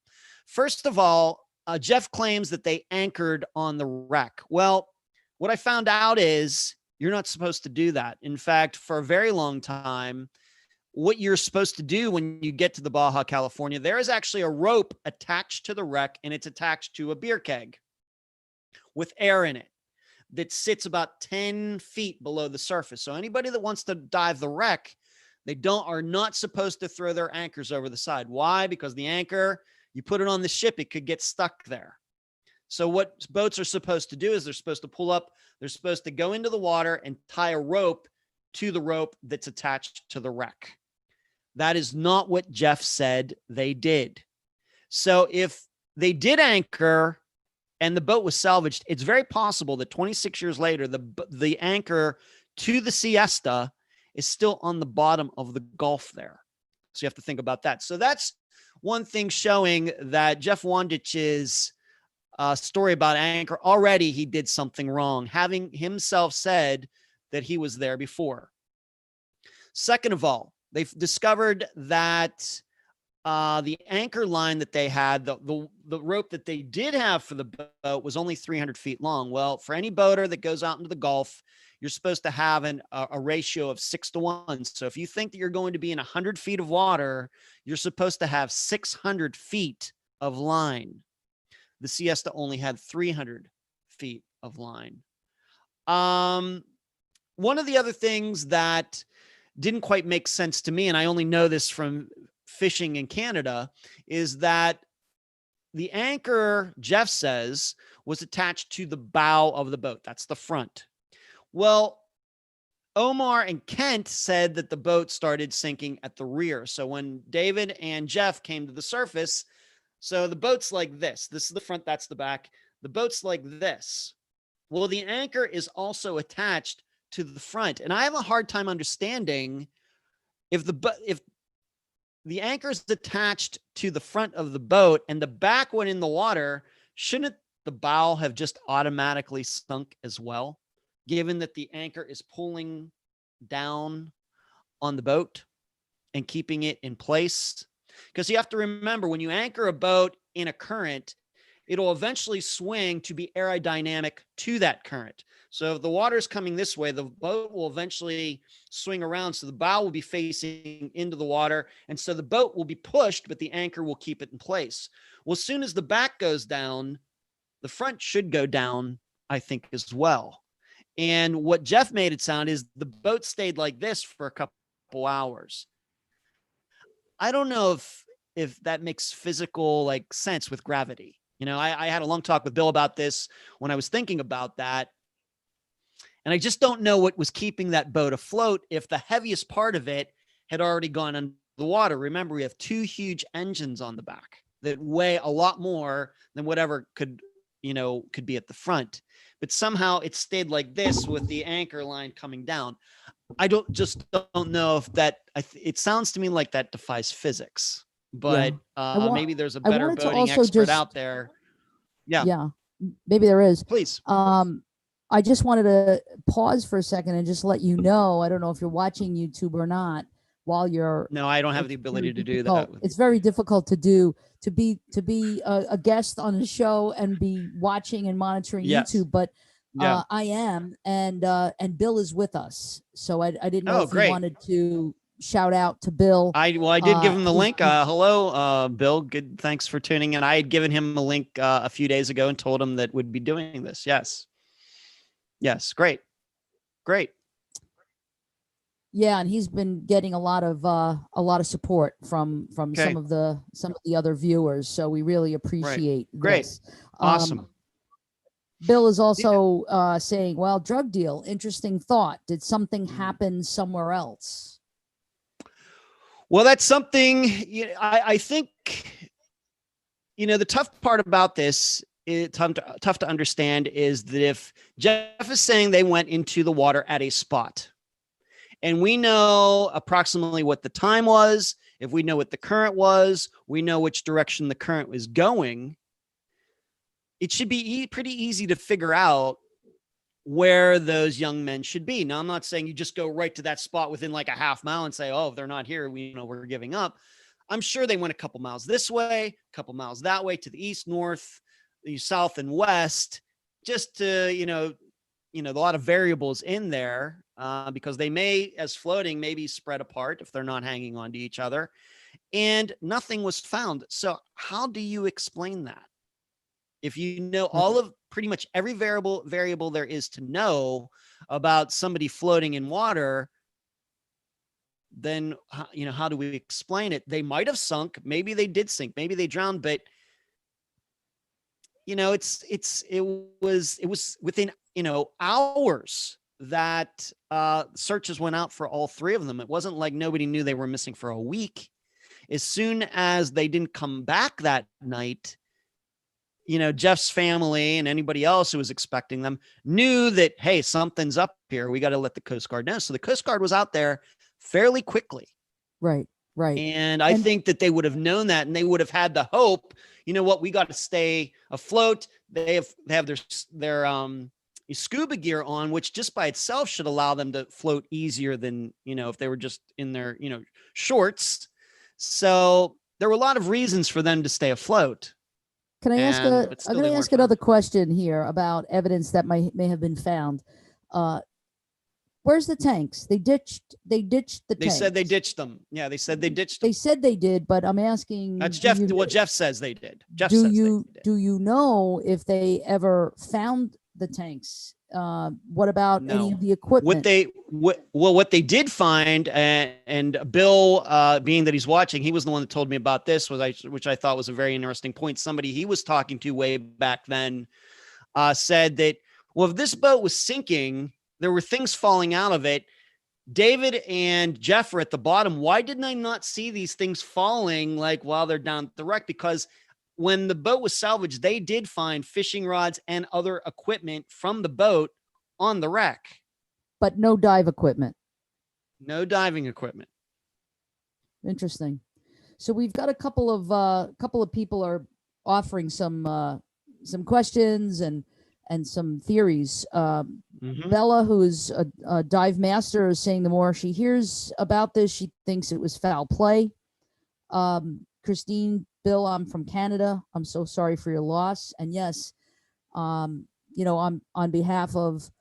First of all, Jeff claims that they anchored on the wreck. Well, what I found out is you're not supposed to do that. In fact, for a very long time, what you're supposed to do when you get to the Baja California, there is actually a rope attached to the wreck, and it's attached to a beer keg with air in it that sits about 10 feet below the surface. So anybody that wants to dive the wreck, are not supposed to throw their anchors over the side. Why? Because the anchor, you put it on the ship, it could get stuck there. So what boats are supposed to do is they're supposed to pull up, they're supposed to go into the water and tie a rope to the rope that's attached to the wreck. That is not what Jeff said they did. So if they did anchor and the boat was salvaged, it's very possible that 26 years later, the anchor to the Siesta is still on the bottom of the Gulf there. So you have to think about that. So that's one thing showing that Jeff Wandich's story about anchor, already he did something wrong, having himself said that he was there before. Second of all, they've discovered that the anchor line that they had, the rope that they did have for the boat was only 300 feet long. Well, for any boater that goes out into the Gulf, you're supposed to have a ratio of 6-to-1. So if you think that you're going to be in 100 feet of water, you're supposed to have 600 feet of line. The Siesta only had 300 feet of line. One of the other things that didn't quite make sense to me, and I only know this from fishing in Canada, is that the anchor, Jeff says, was attached to the bow of the boat. That's the front. Well, Omar and Kent said that the boat started sinking at the rear. So when David and Jeff came to the surface, so the boat's like this. This is the front, that's the back. The boat's like this. Well, the anchor is also attached to the front. And I have a hard time understanding if the anchor is attached to the front of the boat and the back went in the water, shouldn't the bow have just automatically sunk as well, given that the anchor is pulling down on the boat and keeping it in place? Because you have to remember, when you anchor a boat in a current, it'll eventually swing to be aerodynamic to that current. So if the water is coming this way, the boat will eventually swing around. So the bow will be facing into the water. And so the boat will be pushed, but the anchor will keep it in place. Well, as soon as the back goes down, the front should go down, I think, as well. And what Jeff made it sound is the boat stayed like this for a couple hours. I don't know if that makes physical sense with gravity. I had a long talk with Bill about this when I was thinking about that. And I just don't know what was keeping that boat afloat if the heaviest part of it had already gone under the water. Remember, we have two huge engines on the back that weigh a lot more than whatever could be at the front. But somehow it stayed like this with the anchor line coming down. I don't know if that, it sounds to me like that defies physics, but maybe there's a better boating expert out there. Yeah, maybe there is. Please. I just wanted to pause for a second and just let you know, I don't know if you're watching YouTube or not while you're. No, I don't have the ability to do that. It's very difficult to be a guest on a show and be watching and monitoring YouTube, but I am, and Bill is with us. So I didn't know if you wanted to shout out to Bill. I did give him the link. Hello, Bill. Good. Thanks for tuning in. I had given him a link a few days ago and told him that we'd be doing this. Yes. Great. Yeah, and he's been getting a lot of support from some of the other viewers. So we really appreciate this. Great. Awesome. Bill is also saying, well, drug deal, interesting thought. Did something happen somewhere else? Well, that's something I think, the tough part about this, tough to understand, is that if Jeff is saying they went into the water at a spot, and we know approximately what the time was, if we know what the current was, we know which direction the current was going, it should be pretty easy to figure out where those young men should be. Now, I'm not saying you just go right to that spot within a half mile and say, oh, if they're not here, we're giving up. I'm sure they went a couple miles this way, a couple miles that way, to the east, north, south and west, just to, a lot of variables in there, because they may, as floating, maybe spread apart if they're not hanging on to each other, and nothing was found. So how do you explain that? If you know all of pretty much every variable there is to know about somebody floating in water, then, how do we explain it? They might have sunk. Maybe they did sink. Maybe they drowned, but it was within, hours that searches went out for all three of them. It wasn't like nobody knew they were missing for a week. As soon as they didn't come back that night, Jeff's family and anybody else who was expecting them knew that, hey, something's up here. We got to let the Coast Guard know. So the Coast Guard was out there fairly quickly. Right. And I think that they would have known that, and they would have had the hope, we got to stay afloat. They have their scuba gear on, which just by itself should allow them to float easier than, if they were just in their, shorts. So there were a lot of reasons for them to stay afloat. Can I ask I'm going to ask another question here about evidence that may have been found. Where's the tanks? They ditched the tanks. They said they ditched them. Yeah, they said they ditched them. They said they did, but I'm asking. That's Jeff. What Jeff says they did. Do you know if they ever found the tanks? What about any of the equipment? What they did find, and Bill, being that he's watching, he was the one that told me about this, which I thought was a very interesting point. Somebody he was talking to way back then said that, well, if this boat was sinking, there were things falling out of it. David and Jeff are at the bottom. Why didn't I not see these things falling while they're down at the wreck? Because when the boat was salvaged, they did find fishing rods and other equipment from the boat on the wreck. But no dive equipment. No diving equipment. Interesting. So we've got a couple of people are offering some questions and some theories. Bella, who's a dive master, is saying the more she hears about this, she thinks it was foul play. Christine, Bill, I'm from Canada. I'm so sorry for your loss. And yes, on behalf of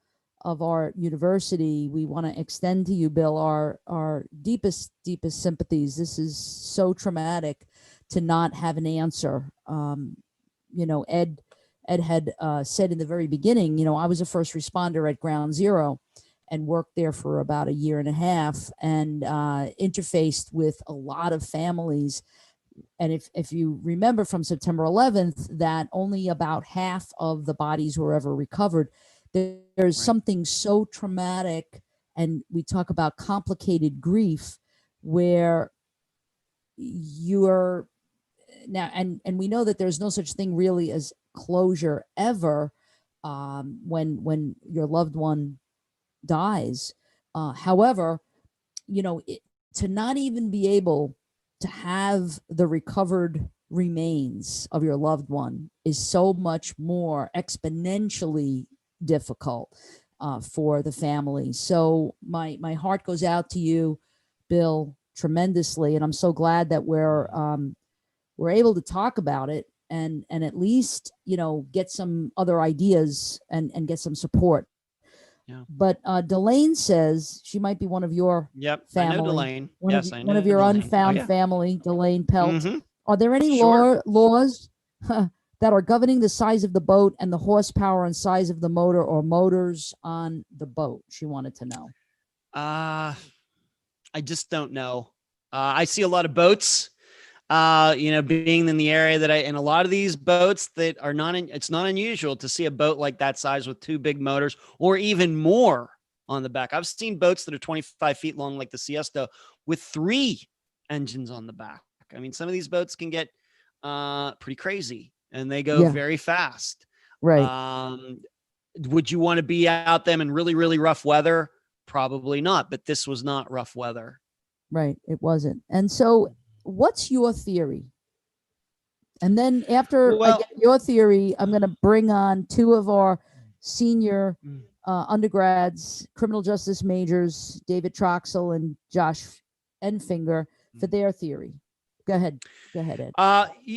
our university, we want to extend to you, Bill, our deepest sympathies. This is so traumatic to not have an answer. Ed had said in the very beginning, I was a first responder at Ground Zero and worked there for about a year and a half, and interfaced with a lot of families. And if you remember from September 11th, that only about half of the bodies were ever recovered. There's something so traumatic, and we talk about complicated grief, where you're now, and we know that there's no such thing really as closure ever when your loved one dies. However, to not even be able to have the recovered remains of your loved one is so much more exponentially difficult for the family. So my heart goes out to you, Bill, tremendously, and I'm so glad that we're able to talk about it and at least get some other ideas and get some support. Yeah. But Delane says she might be one of your family. I know Delane. One of your Delane. Unfound family, Delane Pelt. Are there any laws that are governing the size of the boat and the horsepower and size of the motor or motors on the boat? She wanted to know. I just don't know. I see a lot of boats, being in the area that and a lot of these boats that are it's not unusual to see a boat like that size with two big motors or even more on the back. I've seen boats that are 25 feet long, like the Siesta, with 3 engines on the back. I mean, some of these boats can get pretty crazy and they go very fast. Right. Would you want to be out them in really, really rough weather? Probably not, but this was not rough weather. Right. It wasn't. And so what's your theory? And then after I get your theory, I'm going to bring on 2 of our senior undergrads, criminal justice majors, David Troxel and Josh Enfinger, for their theory. Go ahead. Go ahead, Ed.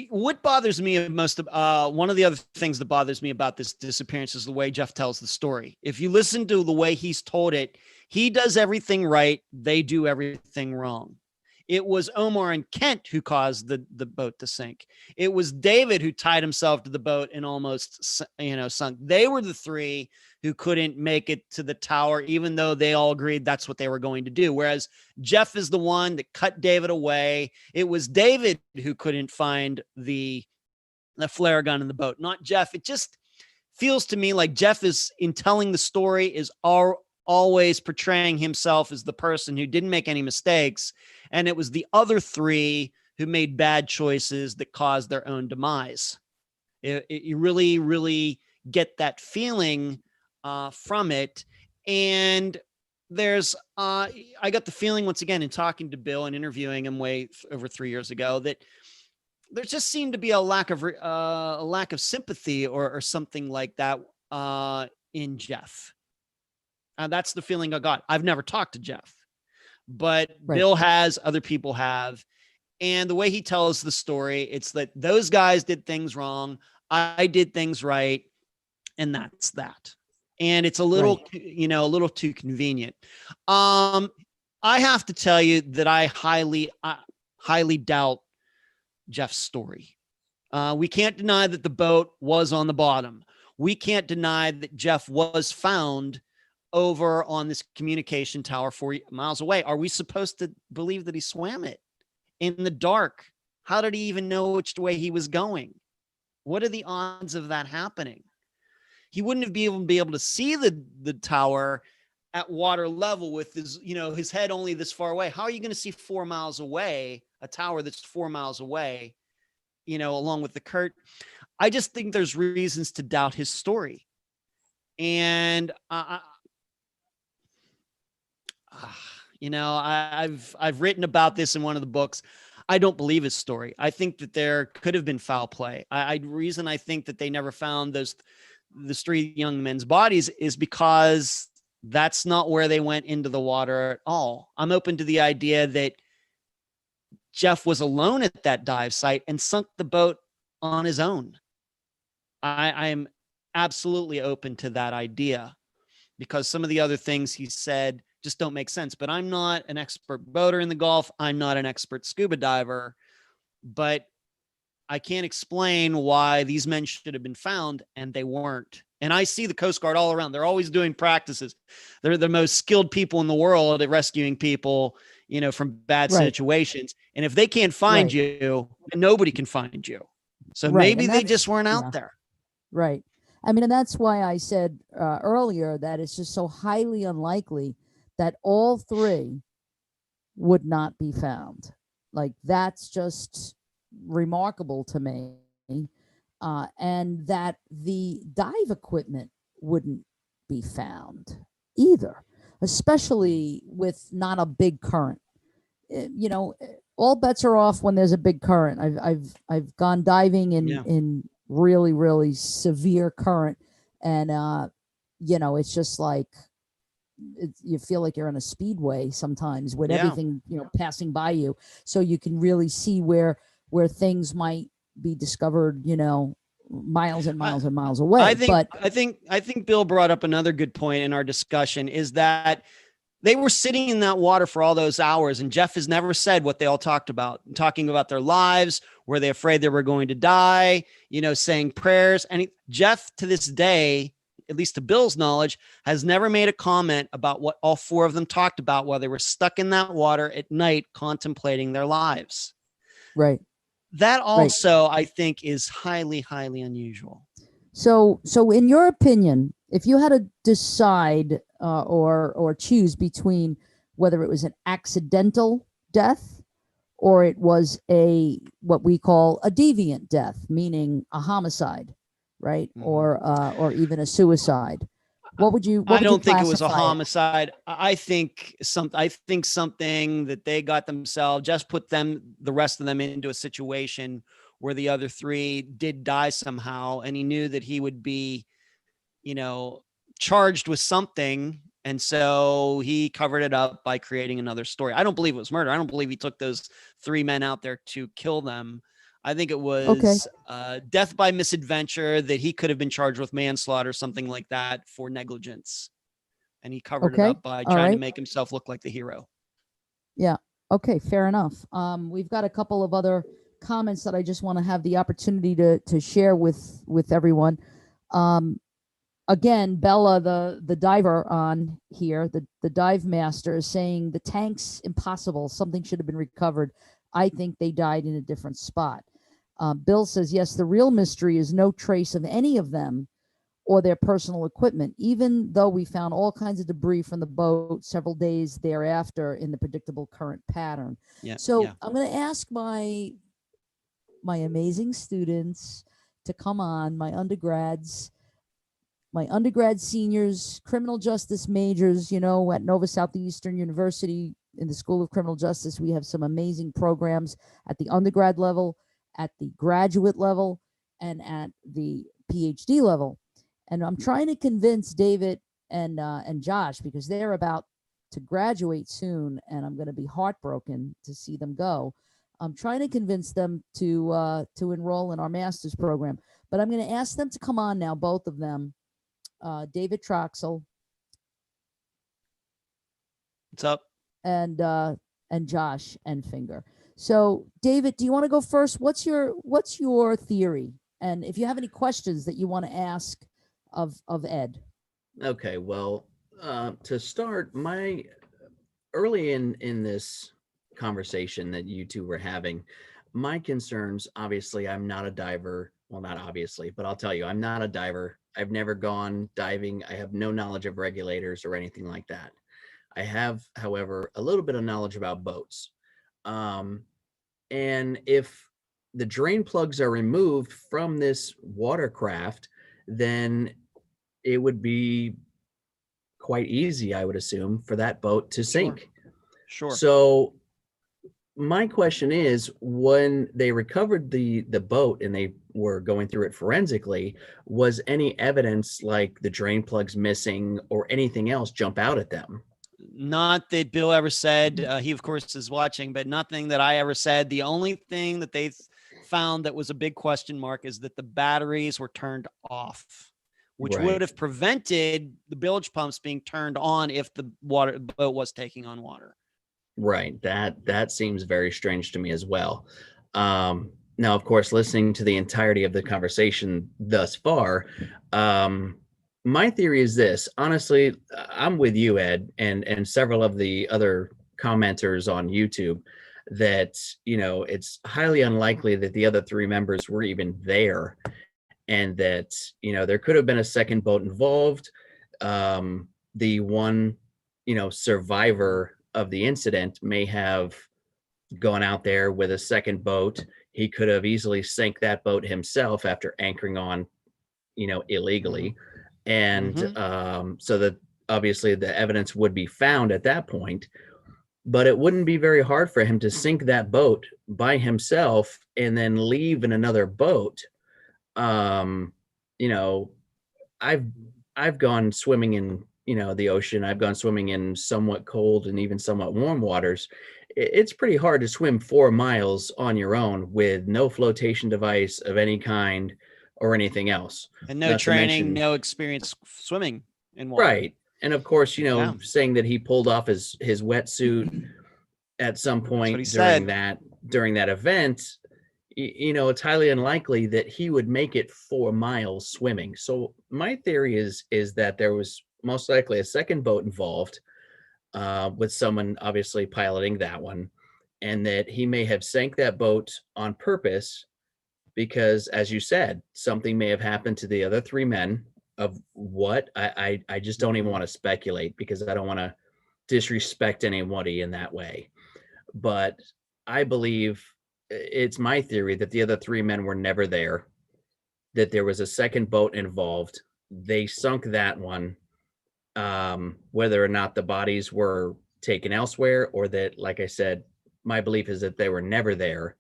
What bothers me most, one of the other things that bothers me about this disappearance is the way Jeff tells the story. If you listen to the way he's told it, he does everything right. They do everything wrong. It was Omar and Kent who caused the boat to sink. It was David who tied himself to the boat and almost, sunk. They were the three who couldn't make it to the tower, even though they all agreed that's what they were going to do. Whereas Jeff is the one that cut David away. It was David who couldn't find the flare gun in the boat, not Jeff. It just feels to me like Jeff is, in telling the story, is always portraying himself as the person who didn't make any mistakes. And it was the other three who made bad choices that caused their own demise. You really, really get that feeling from it. And there's, I got the feeling, once again, in talking to Bill and interviewing him over 3 years ago, that there just seemed to be a lack of sympathy or something like that in Jeff. That's the feeling I got. I've never talked to Jeff, but right. Bill has, other people have. And the way he tells the story, it's that those guys did things wrong. I did things right. And that's that. And it's a little, right. A little too convenient. I have to tell you that I highly doubt Jeff's story. We can't deny that the boat was on the bottom. We can't deny that Jeff was found over on this communication tower 4 miles away. Are we supposed to believe that he swam it in the dark? How did he even know which way he was going? What are the odds of that happening? He wouldn't have been able to see the tower at water level with his head only this far away. How are you going to see 4 miles away, a tower that's 4 miles away, along with the curtain? I just think there's reasons to doubt his story. And I've written about this in one of the books. I don't believe his story. I think that there could have been foul play. Reason I think that they never found the 3 young men's bodies is because that's not where they went into the water at all. I'm open to the idea that Jeff was alone at that dive site and sunk the boat on his own. I'm absolutely open to that idea, because some of the other things he said just don't make sense. But I'm not an expert boater in the Gulf. I'm not an expert scuba diver, but I can't explain why these men should have been found and they weren't. And I see the Coast Guard all around. They're always doing practices. They're the most skilled people in the world at rescuing people, from bad situations. And if they can't find you, nobody can find you. So maybe they just weren't out there. Right. I mean, and that's why I said earlier that it's just so highly unlikely that all 3 would not be found. Like, that's just remarkable to me. And that the dive equipment wouldn't be found either, especially with not a big current. All bets are off when there's a big current. I've gone diving in really, really severe current, and it's just like you feel like you're in a speedway sometimes with everything passing by you, so you can really see where things might be discovered miles and miles and miles away. I think Bill brought up another good point in our discussion, is that they were sitting in that water for all those hours, and Jeff has never said what they all talked about, talking about their lives. Were they afraid they were going to die, saying prayers? And Jeff, to this day, at least to Bill's knowledge, has never made a comment about what all 4 of them talked about while they were stuck in that water at night contemplating their lives. Right. That also, I think, is highly, highly unusual. So in your opinion, if you had to decide or choose between whether it was an accidental death or it was what we call a deviant death, meaning a homicide, right? Mm-hmm. Or even a suicide, what would you? I don't think it was a homicide. I think something that they got themselves, just put the rest of them into a situation where the other 3 did die somehow, and he knew that he would be, charged with something, And so he covered it up by creating another story. I don't believe it was murder. I don't believe he took those 3 men out there to kill them. I think it was death by misadventure, that he could have been charged with manslaughter, something like that, for negligence. And he covered it up by trying to make himself look like the hero. Yeah. Okay. Fair enough. We've got a couple of other comments that I just want to have the opportunity to share with everyone. Again, Bella, the diver on here, the dive master, is saying the tank's impossible. Something should have been recovered. I think they died in a different spot. Bill says, yes, the real mystery is no trace of any of them or their personal equipment, even though we found all kinds of debris from the boat several days thereafter in the predictable current pattern. I'm going to ask my amazing students to come on, my undergrad seniors, criminal justice majors, at Nova Southeastern University in the School of Criminal Justice. We have some amazing programs at the undergrad level, at the graduate level, and at the PhD level. And I'm trying to convince David and Josh, because they're about to graduate soon, and I'm going to be heartbroken to see them go. I'm trying to convince them to enroll in our master's program. But I'm going to ask them to come on now, both of them. David Troxel. What's up? And Josh Enfinger. So, David, do you want to go first? What's your theory? And if you have any questions that you want to ask of Ed. Okay, well, to start, early in this conversation that you two were having, my concerns, obviously, I'm not a diver. Well, not obviously, but I'll tell you, I'm not a diver. I've never gone diving. I have no knowledge of regulators or anything like that. I have, however, a little bit of knowledge about boats. And if the drain plugs are removed from this watercraft, then it would be quite easy, I would assume, for that boat to sink. Sure. So my question is, when they recovered the boat and they were going through it forensically, was any evidence like the drain plugs missing or anything else jump out at them? Not that Bill ever said. He, of course, is watching, but nothing that I ever said. The only thing that they found that was a big question mark is that the batteries were turned off, which would have prevented the bilge pumps being turned on if the boat was taking on water. Right. That seems very strange to me as well. Now, of course, listening to the entirety of the conversation thus far, my theory is this. Honestly, I'm with you, Ed, and several of the other commenters on YouTube, that, it's highly unlikely that the other 3 members were even there, and that, there could have been a second boat involved. The one, survivor of the incident may have gone out there with a second boat. He could have easily sank that boat himself after anchoring on, illegally. And so that obviously the evidence would be found at that point, but it wouldn't be very hard for him to sink that boat by himself and then leave in another boat. I've gone swimming in, the ocean. I've gone swimming in somewhat cold and even somewhat warm waters. It's pretty hard to swim 4 miles on your own with no flotation device of any kind or anything else. And no training, no experience swimming in water. Right. And of course, saying that he pulled off his wetsuit at some point during that event, it's highly unlikely that he would make it 4 miles swimming. So my theory is that there was most likely a second boat involved, with someone obviously piloting that one, and that he may have sank that boat on purpose because, as you said, something may have happened to the other 3 men. Of what? I just don't even want to speculate, because I don't want to disrespect anybody in that way. But I believe, it's my theory, that the other 3 men were never there, that there was a second boat involved. They sunk that one, whether or not the bodies were taken elsewhere, or that, like I said, my belief is that they were never there.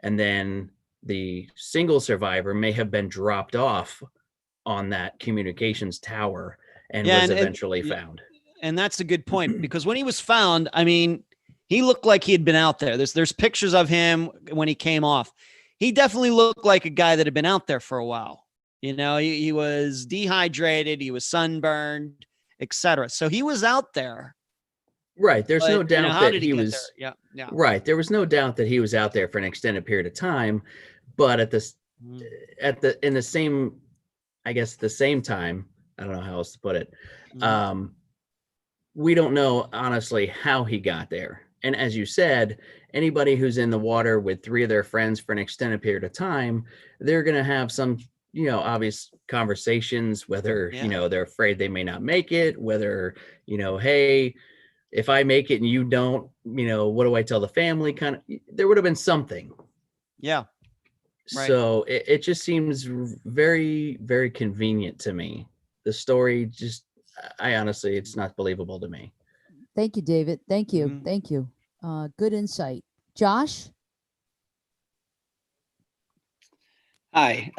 And then the single survivor may have been dropped off on that communications tower and was eventually found. and that's a good point, because when he was found, I mean, he looked like he had been out there. There's pictures of him when he came off. He definitely looked like a guy that had been out there for a while. You know, he was dehydrated, he was sunburned, etc. So he was out there. Right. There's no doubt that he was. There? Yeah. Right. There was no doubt that he was out there for an extended period of time, but at the same time, I don't know how else to put it. We don't know honestly how he got there. And as you said, anybody who's in the water with 3 of their friends for an extended period of time, they're going to have some, obvious conversations, whether, they're afraid they may not make it, whether, hey, if I make it and you don't, what do I tell the family? Kind of, there would have been something. Yeah. Right. So it just seems very, very convenient to me. The story just, it's not believable to me. Thank you, David. Thank you. Thank you. Good insight. Josh? Hi.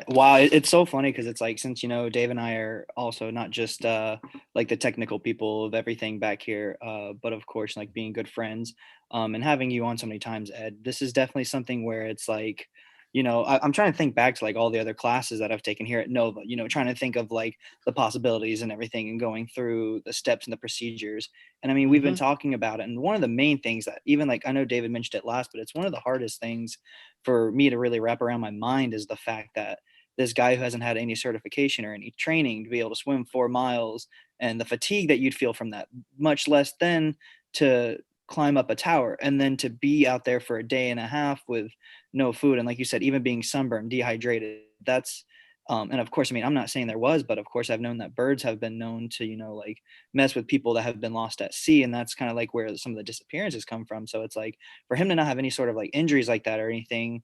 Wow. It's so funny because it's like, since, Dave and I are also not just like the technical people of everything back here, but of course, like being good friends, and having you on so many times, Ed, this is definitely something where it's like, I'm trying to think back to like all the other classes that I've taken here at Nova, trying to think of like the possibilities and everything and going through the steps and the procedures. And I mean, we've been talking about it. And one of the main things that even like, I know David mentioned it last, but it's one of the hardest things for me to really wrap around my mind is the fact that this guy who hasn't had any certification or any training to be able to swim 4 miles and the fatigue that you'd feel from that, much less than to climb up a tower and then to be out there for a day and a half with no food. And like you said, even being sunburned, dehydrated, that's, and of course, I mean, I'm not saying there was, but of course I've known that birds have been known to, like mess with people that have been lost at sea. And that's kind of like where some of the disappearances come from. So it's like for him to not have any sort of like injuries like that or anything,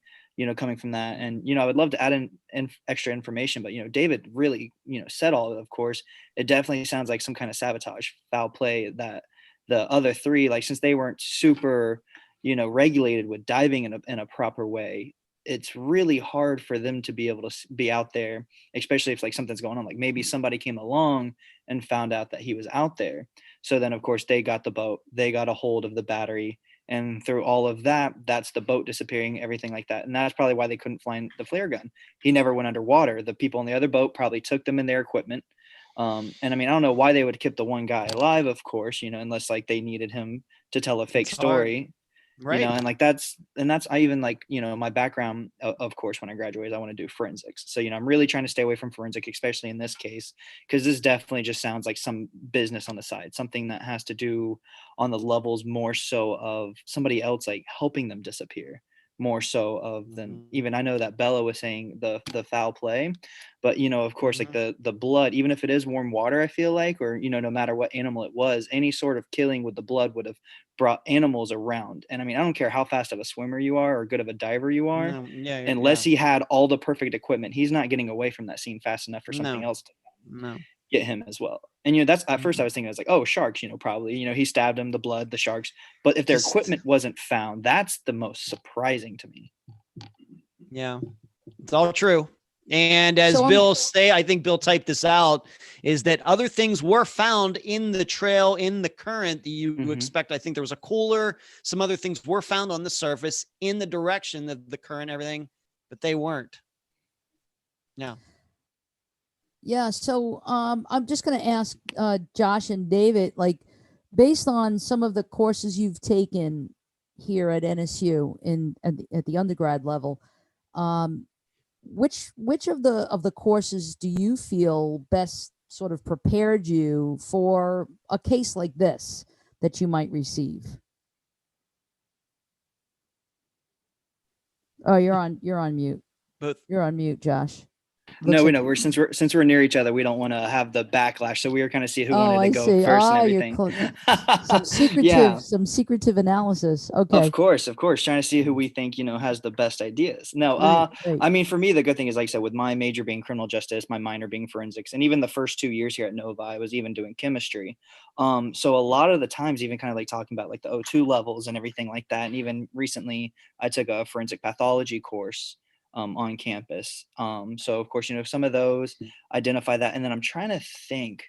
coming from that. And, I would love to add in extra information, but, David really, said all of it, of course. It definitely sounds like some kind of sabotage, foul play that the other 3, like, since they weren't super, regulated with diving in a proper way, it's really hard for them to be able to be out there, especially if like something's going on, like maybe somebody came along and found out that he was out there. So then of course they got the boat, they got a hold of the battery, and through all of that, that's the boat disappearing, everything like that. And that's probably why they couldn't find the flare gun. He never went underwater. The people on the other boat probably took them in their equipment. And I mean, I don't know why they would keep the one guy alive, of course, unless like they needed him to tell a fake story. Right. And like that's I even like, my background, of course, when I graduated, I want to do forensics. So, I'm really trying to stay away from forensic, especially in this case, because this definitely just sounds like some business on the side, something that has to do on the levels more so of somebody else, like helping them disappear more so of than even, I know that Bella was saying the foul play, but, of course, like the blood, even if it is warm water, I feel like, or, no matter what animal it was, any sort of killing with the blood would have brought animals around. And I mean, I don't care how fast of a swimmer you are or good of a diver you are, unless he had all the perfect equipment, he's not getting away from that scene fast enough for something else to get him as well. And, that's at first I was thinking, I was like, oh, sharks, probably, he stabbed him, the blood, the sharks. But if their equipment wasn't found, that's the most surprising to me. Yeah, it's all true. And as Bill say, I think Bill typed this out, is that other things were found in the trail, in the current that you expect. I think there was a cooler, some other things were found on the surface in the direction of the current, everything, but they weren't. No. Yeah. So I'm just going to ask Josh and David, like, based on some of the courses you've taken here at NSU at the undergrad level, which of the courses do you feel best sort of prepared you for a case like this that you might receive? Oh, you're on mute. Both. You're on mute, Josh. No, we know we're since we're near each other, we don't want to have the backlash. So we were kind of see who wanted to go first and everything. Some secretive analysis. Okay. Of course, trying to see who we think has the best ideas. No, right. I mean, for me, the good thing is, like I said, with my major being criminal justice, my minor being forensics, and even the first 2 years here at Nova, I was even doing chemistry. So a lot of the times, even kind of like talking about like the O2 levels and everything like that, and even recently, I took a forensic pathology course on campus. So of course, some of those identify that. And then I'm trying to think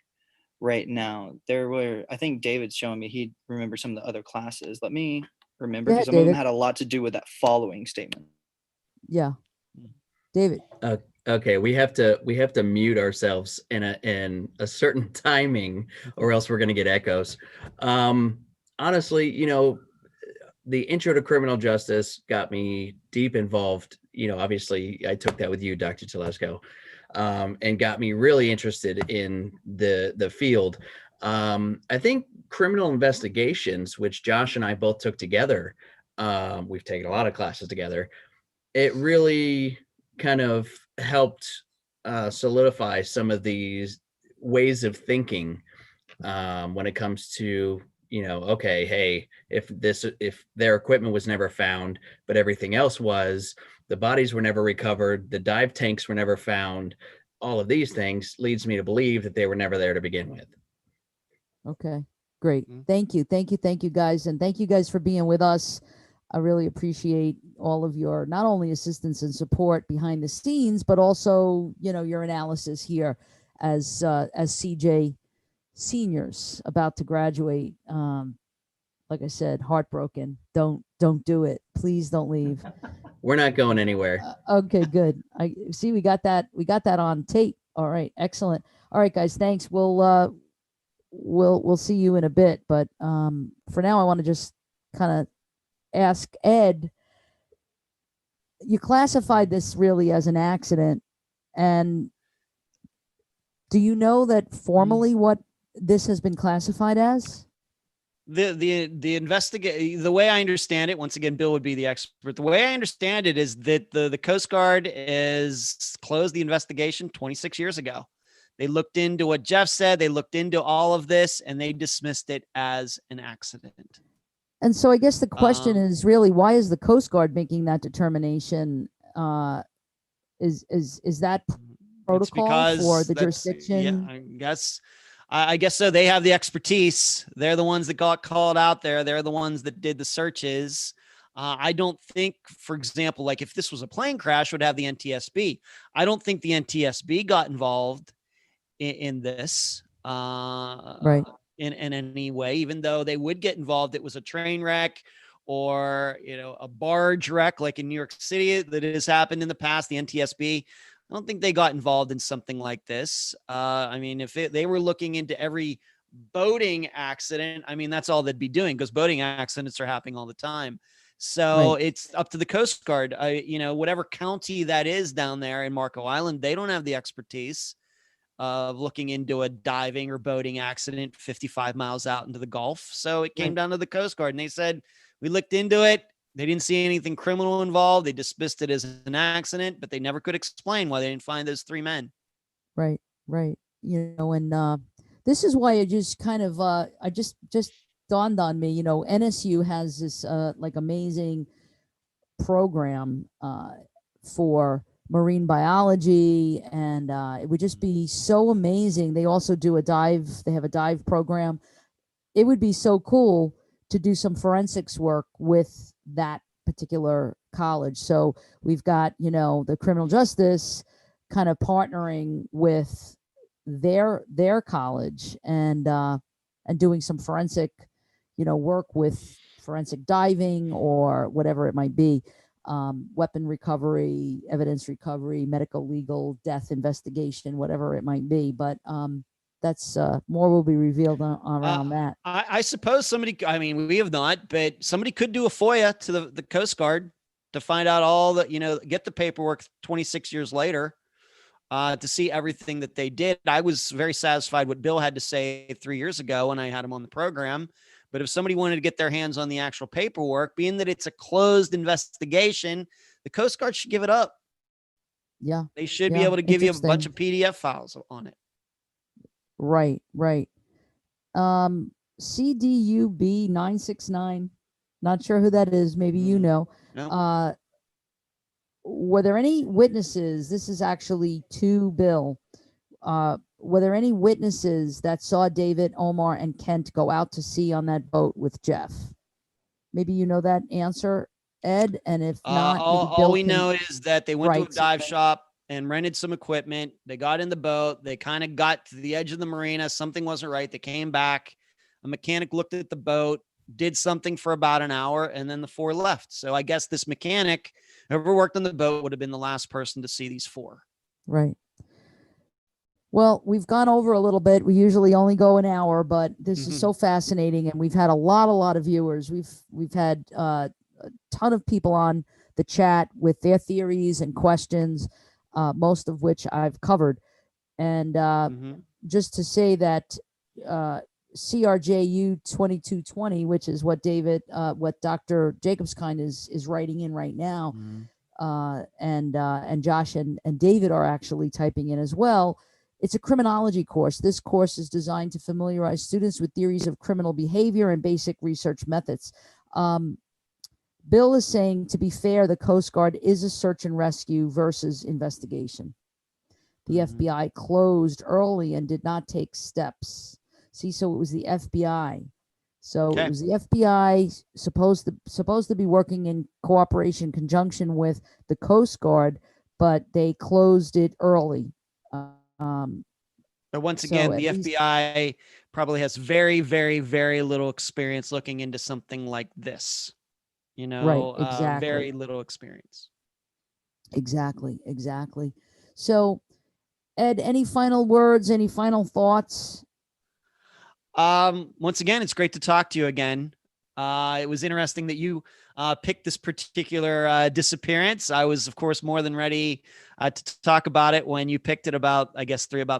right now. There were, I think David's showing me, he remembers some of the other classes. Let me remember, because some of them had a lot to do with that following statement. Yeah. David. Okay, we have to mute ourselves in a certain timing, or else we're going to get echoes. Honestly, the intro to criminal justice got me deep involved. Obviously, I took that with you, Dr. Telesco, and got me really interested in the field. I think criminal investigations, which Josh and I both took together, we've taken a lot of classes together. It really kind of helped solidify some of these ways of thinking when it comes to, okay, hey, if their equipment was never found, but everything else was, the bodies were never recovered, the dive tanks were never found, all of these things leads me to believe that they were never there to begin with. Okay, great. Thank you guys, and thank you guys for being with us. I really appreciate all of your not only assistance and support behind the scenes, but also, your analysis here as CJ seniors about to graduate. Like I said, heartbroken. Don't do it. Please don't leave. We're not going anywhere. Okay, good. I see we got that on tape. All right, excellent. All right, guys, thanks. We'll see you in a bit, but for now I want to just kind of ask Ed, you classified this really as an accident, and do you know that formally what this has been classified as? The way I understand it, once again, Bill would be the expert. The way I understand it is that the Coast Guard is closed the investigation 26 years ago. They looked into what Jeff said. They looked into all of this, and they dismissed it as an accident. And so I guess the question is really, why is the Coast Guard making that determination? Is that protocol for the jurisdiction? Yeah, I guess so. They have the expertise. They're the ones that got called out there. They're the ones that did the searches. I don't think, for example, like if this was a plane crash, would have the NTSB. I don't think the NTSB got involved in this. Right. In any way, even though they would get involved. It was a train wreck or, a barge wreck, like in New York City that has happened in the past, the NTSB. I don't think they got involved in something like this. I mean, if they were looking into every boating accident, I mean, that's all they'd be doing, because boating accidents are happening all the time. So right. It's up to the Coast Guard. Whatever county that is down there in Marco Island, they don't have the expertise of looking into a diving or boating accident 55 miles out into the Gulf. So it came down to the Coast Guard, and they said, we looked into it. They didn't see anything criminal involved. They dismissed it as an accident, but they never could explain why they didn't find those three men. Right. And this is why I just kind of, I just dawned on me, NSU has this like amazing program for marine biology, and it would just be so amazing. They also do they have a dive program. It would be so cool to do some forensics work with that particular college. So we've got, the criminal justice kind of partnering with their college and doing some forensic, work with forensic diving or whatever it might be. Weapon recovery, evidence recovery, medical, legal, death investigation, whatever it might be. But that's more will be revealed around that. I suppose we have not, but somebody could do a FOIA to the Coast Guard to find out all the, get the paperwork 26 years later to see everything that they did. I was very satisfied what Bill had to say 3 years ago when I had him on the program. But if somebody wanted to get their hands on the actual paperwork, being that it's a closed investigation, the Coast Guard should give it up. Yeah. They should be able to give you a bunch of PDF files on it. Right. CDUB 969. Not sure who that is. Maybe No. Were there any witnesses? This is actually to Bill. Were there any witnesses that saw David, Omar, and Kent go out to sea on that boat with Jeff? Maybe you know that answer, Ed. And if not, all we know is that they went to a dive shop. and rented some equipment. They got in the boat. They kind of got to the edge of the marina. Something wasn't right. They came back. A mechanic looked at the boat, did something for about an hour, and then the 4 left. So I guess this mechanic, whoever worked on the boat, would have been the last person to see these 4. Right. Well, we've gone over a little bit. We usually only go an hour, but this is so fascinating, and we've had a lot of viewers. We've had a ton of people on the chat with their theories and questions, most of which I've covered. And just to say that CRJU 2220, which is what Dr. Jacobskind is writing in right now, and Josh and David are actually typing in as well. It's a criminology course. This course is designed to familiarize students with theories of criminal behavior and basic research methods. Bill is saying, to be fair, the Coast Guard is a search and rescue versus investigation. The FBI closed early and did not take steps. See, so it was the FBI. So it was the FBI supposed to be working in cooperation, conjunction with the Coast Guard, but they closed it early. But once again, the FBI probably has very, very, very little experience looking into something like this. You know, right, exactly. Very little experience. Exactly. So, Ed, any final words, any final thoughts? Once again, it's great to talk to you again. It was interesting that you picked this particular disappearance. I was, of course, more than ready to talk about it when you picked it about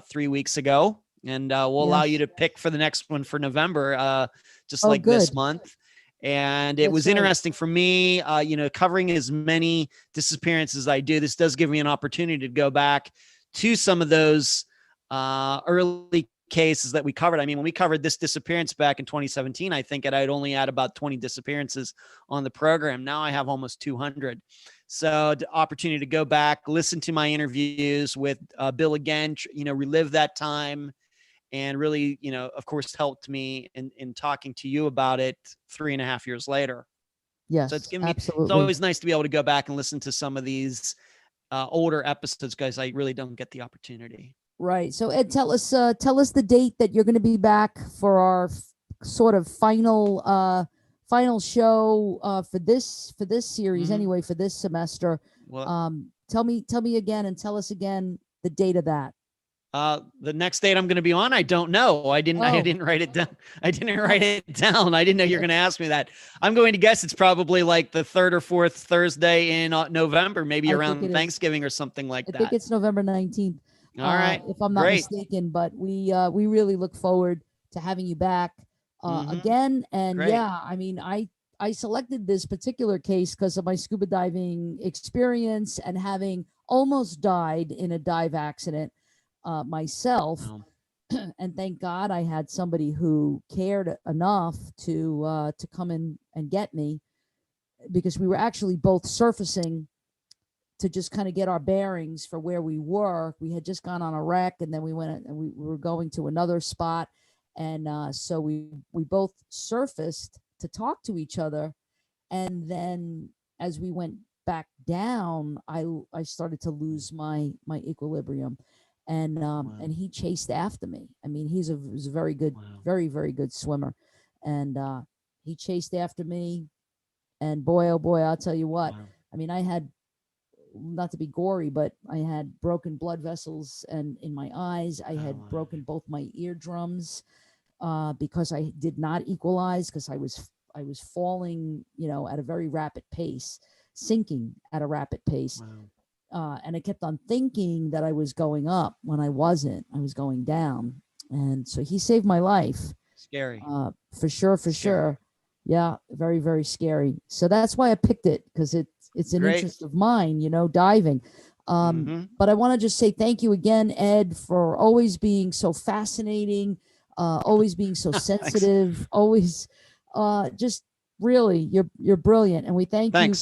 3 weeks ago. And we'll allow you to pick for the next one for November, just like this month. And it was interesting for me, covering as many disappearances as I do. This does give me an opportunity to go back to some of those early cases that we covered. I mean, when we covered this disappearance back in 2017, I think I'd only had about 20 disappearances on the program. Now I have almost 200. So the opportunity to go back, listen to my interviews with Bill again, relive that time, and really, of course, helped me in talking to you about it 3.5 years later. Yes, so it's given me, absolutely. It's always nice to be able to go back and listen to some of these older episodes, guys. I really don't get the opportunity. Right. So Ed, tell us the date that you're going to be back for our sort of final show for this series anyway, for this semester. Well, tell me again, and tell us again the date of that. The next date I'm going to be on, I don't know. I didn't write it down. I didn't write it down. I didn't know you're going to ask me that. I'm going to guess it's probably like the 3rd or 4th Thursday in November, maybe around Thanksgiving or something like that. I think it's November 19th. All right. If I'm not mistaken, but we really look forward to having you back again. And I mean, I selected this particular case because of my scuba diving experience and having almost died in a dive accident myself. Wow. And thank God I had somebody who cared enough to come in and get me, because we were actually both surfacing to just kind of get our bearings for where we were. We had just gone on a wreck, and then we went and we were going to another spot. And so we both surfaced to talk to each other. And then as we went back down, I started to lose my equilibrium. And and he chased after me. I mean, he's a very good, very, very good swimmer. And he chased after me. And boy, oh boy, I'll tell you what. I mean, I had, not to be gory, but I had broken blood vessels and in my eyes. I had broken both my eardrums because I did not equalize, because I was falling, at a very rapid pace, sinking at a rapid pace. And I kept on thinking that I was going up when I wasn't. I was going down. And so he saved my life. Scary. For sure. Yeah, very, very scary. So that's why I picked it, because it's an interest of mine, diving. But I want to just say thank you again, Ed, for always being so fascinating, always being so sensitive, always just really, you're brilliant. And we thank you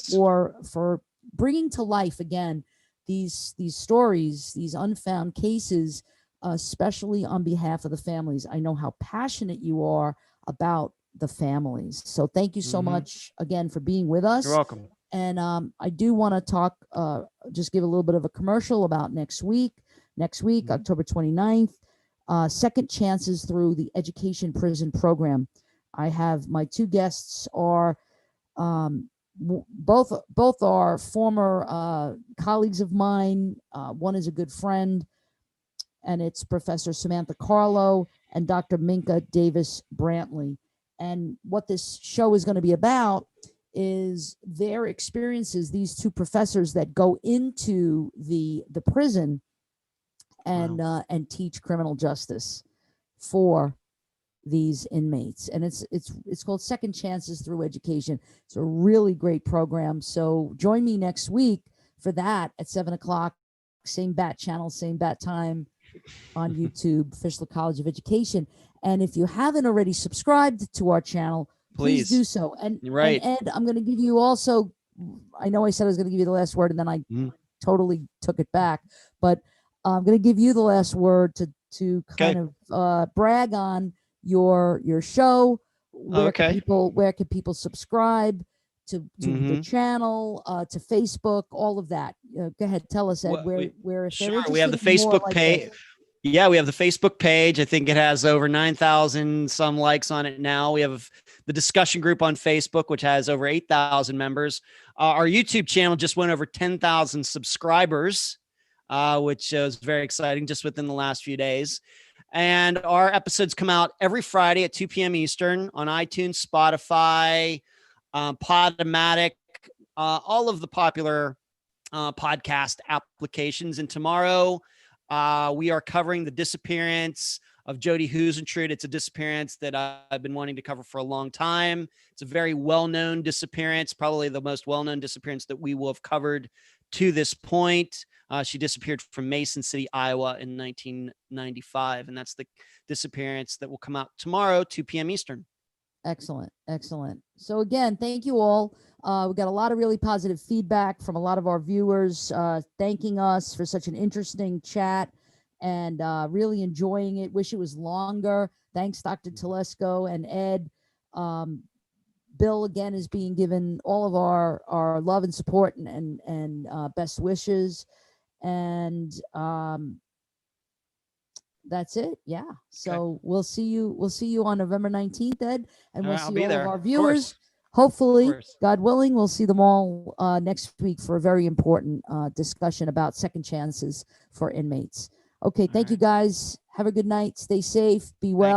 for bringing to life again these stories, these unfound cases, especially on behalf of the families. I know how passionate you are about the families. So thank you so much again for being with us. You're welcome. And I do want to talk, just give a little bit of a commercial about next week. Next week, October 29th, Second Chances Through the Education Prison Program. I have my two guests are both are former colleagues of mine. One is a good friend, and it's Professor Samantha Carlo and Dr. Minka Davis Brantley. And what this show is going to be about is their experiences, these two professors that go into the prison and and teach criminal justice for these inmates. And it's called Second Chances Through Education. It's a really great program. So join me next week for that at 7:00, same bat channel, same bat time on YouTube, Fishler College of Education. And if you haven't already subscribed to our channel, please do so. And, right. and Ed, I'm going to give you also, I know I said I was going to give you the last word and then I totally took it back, but I'm going to give you the last word to kind of brag on your show. Where can people subscribe to the channel, to Facebook, all of that? Go ahead, tell us, Ed, where if they're interested, we have the Facebook page. Yeah, we have the Facebook page. I think it has over 9,000 some likes on it now. We have the discussion group on Facebook, which has over 8,000 members. Our YouTube channel just went over 10,000 subscribers, which is very exciting just within the last few days. And our episodes come out every Friday at 2 p.m. Eastern on iTunes, Spotify, Podomatic, all of the popular podcast applications. And tomorrow, we are covering the disappearance of Jody Huisentrude. It's a disappearance that I've been wanting to cover for a long time. It's a very well-known disappearance, probably the most well-known disappearance that we will have covered to this point. She disappeared from Mason City, Iowa in 1995. And that's the disappearance that will come out tomorrow, 2 p.m. Eastern. Excellent. Excellent. So again, thank you all. We got a lot of really positive feedback from a lot of our viewers, thanking us for such an interesting chat and really enjoying it. Wish it was longer. Thanks, Dr. Telesco and Ed. Bill, again, is being given all of our love and support and best wishes. And that's it. Yeah. So we'll see you on November 19th, Ed, and we'll see all of our viewers. Hopefully, God willing, we'll see them all next week for a very important discussion about second chances for inmates. Okay. Thank you guys. Have a good night. Stay safe. Be well.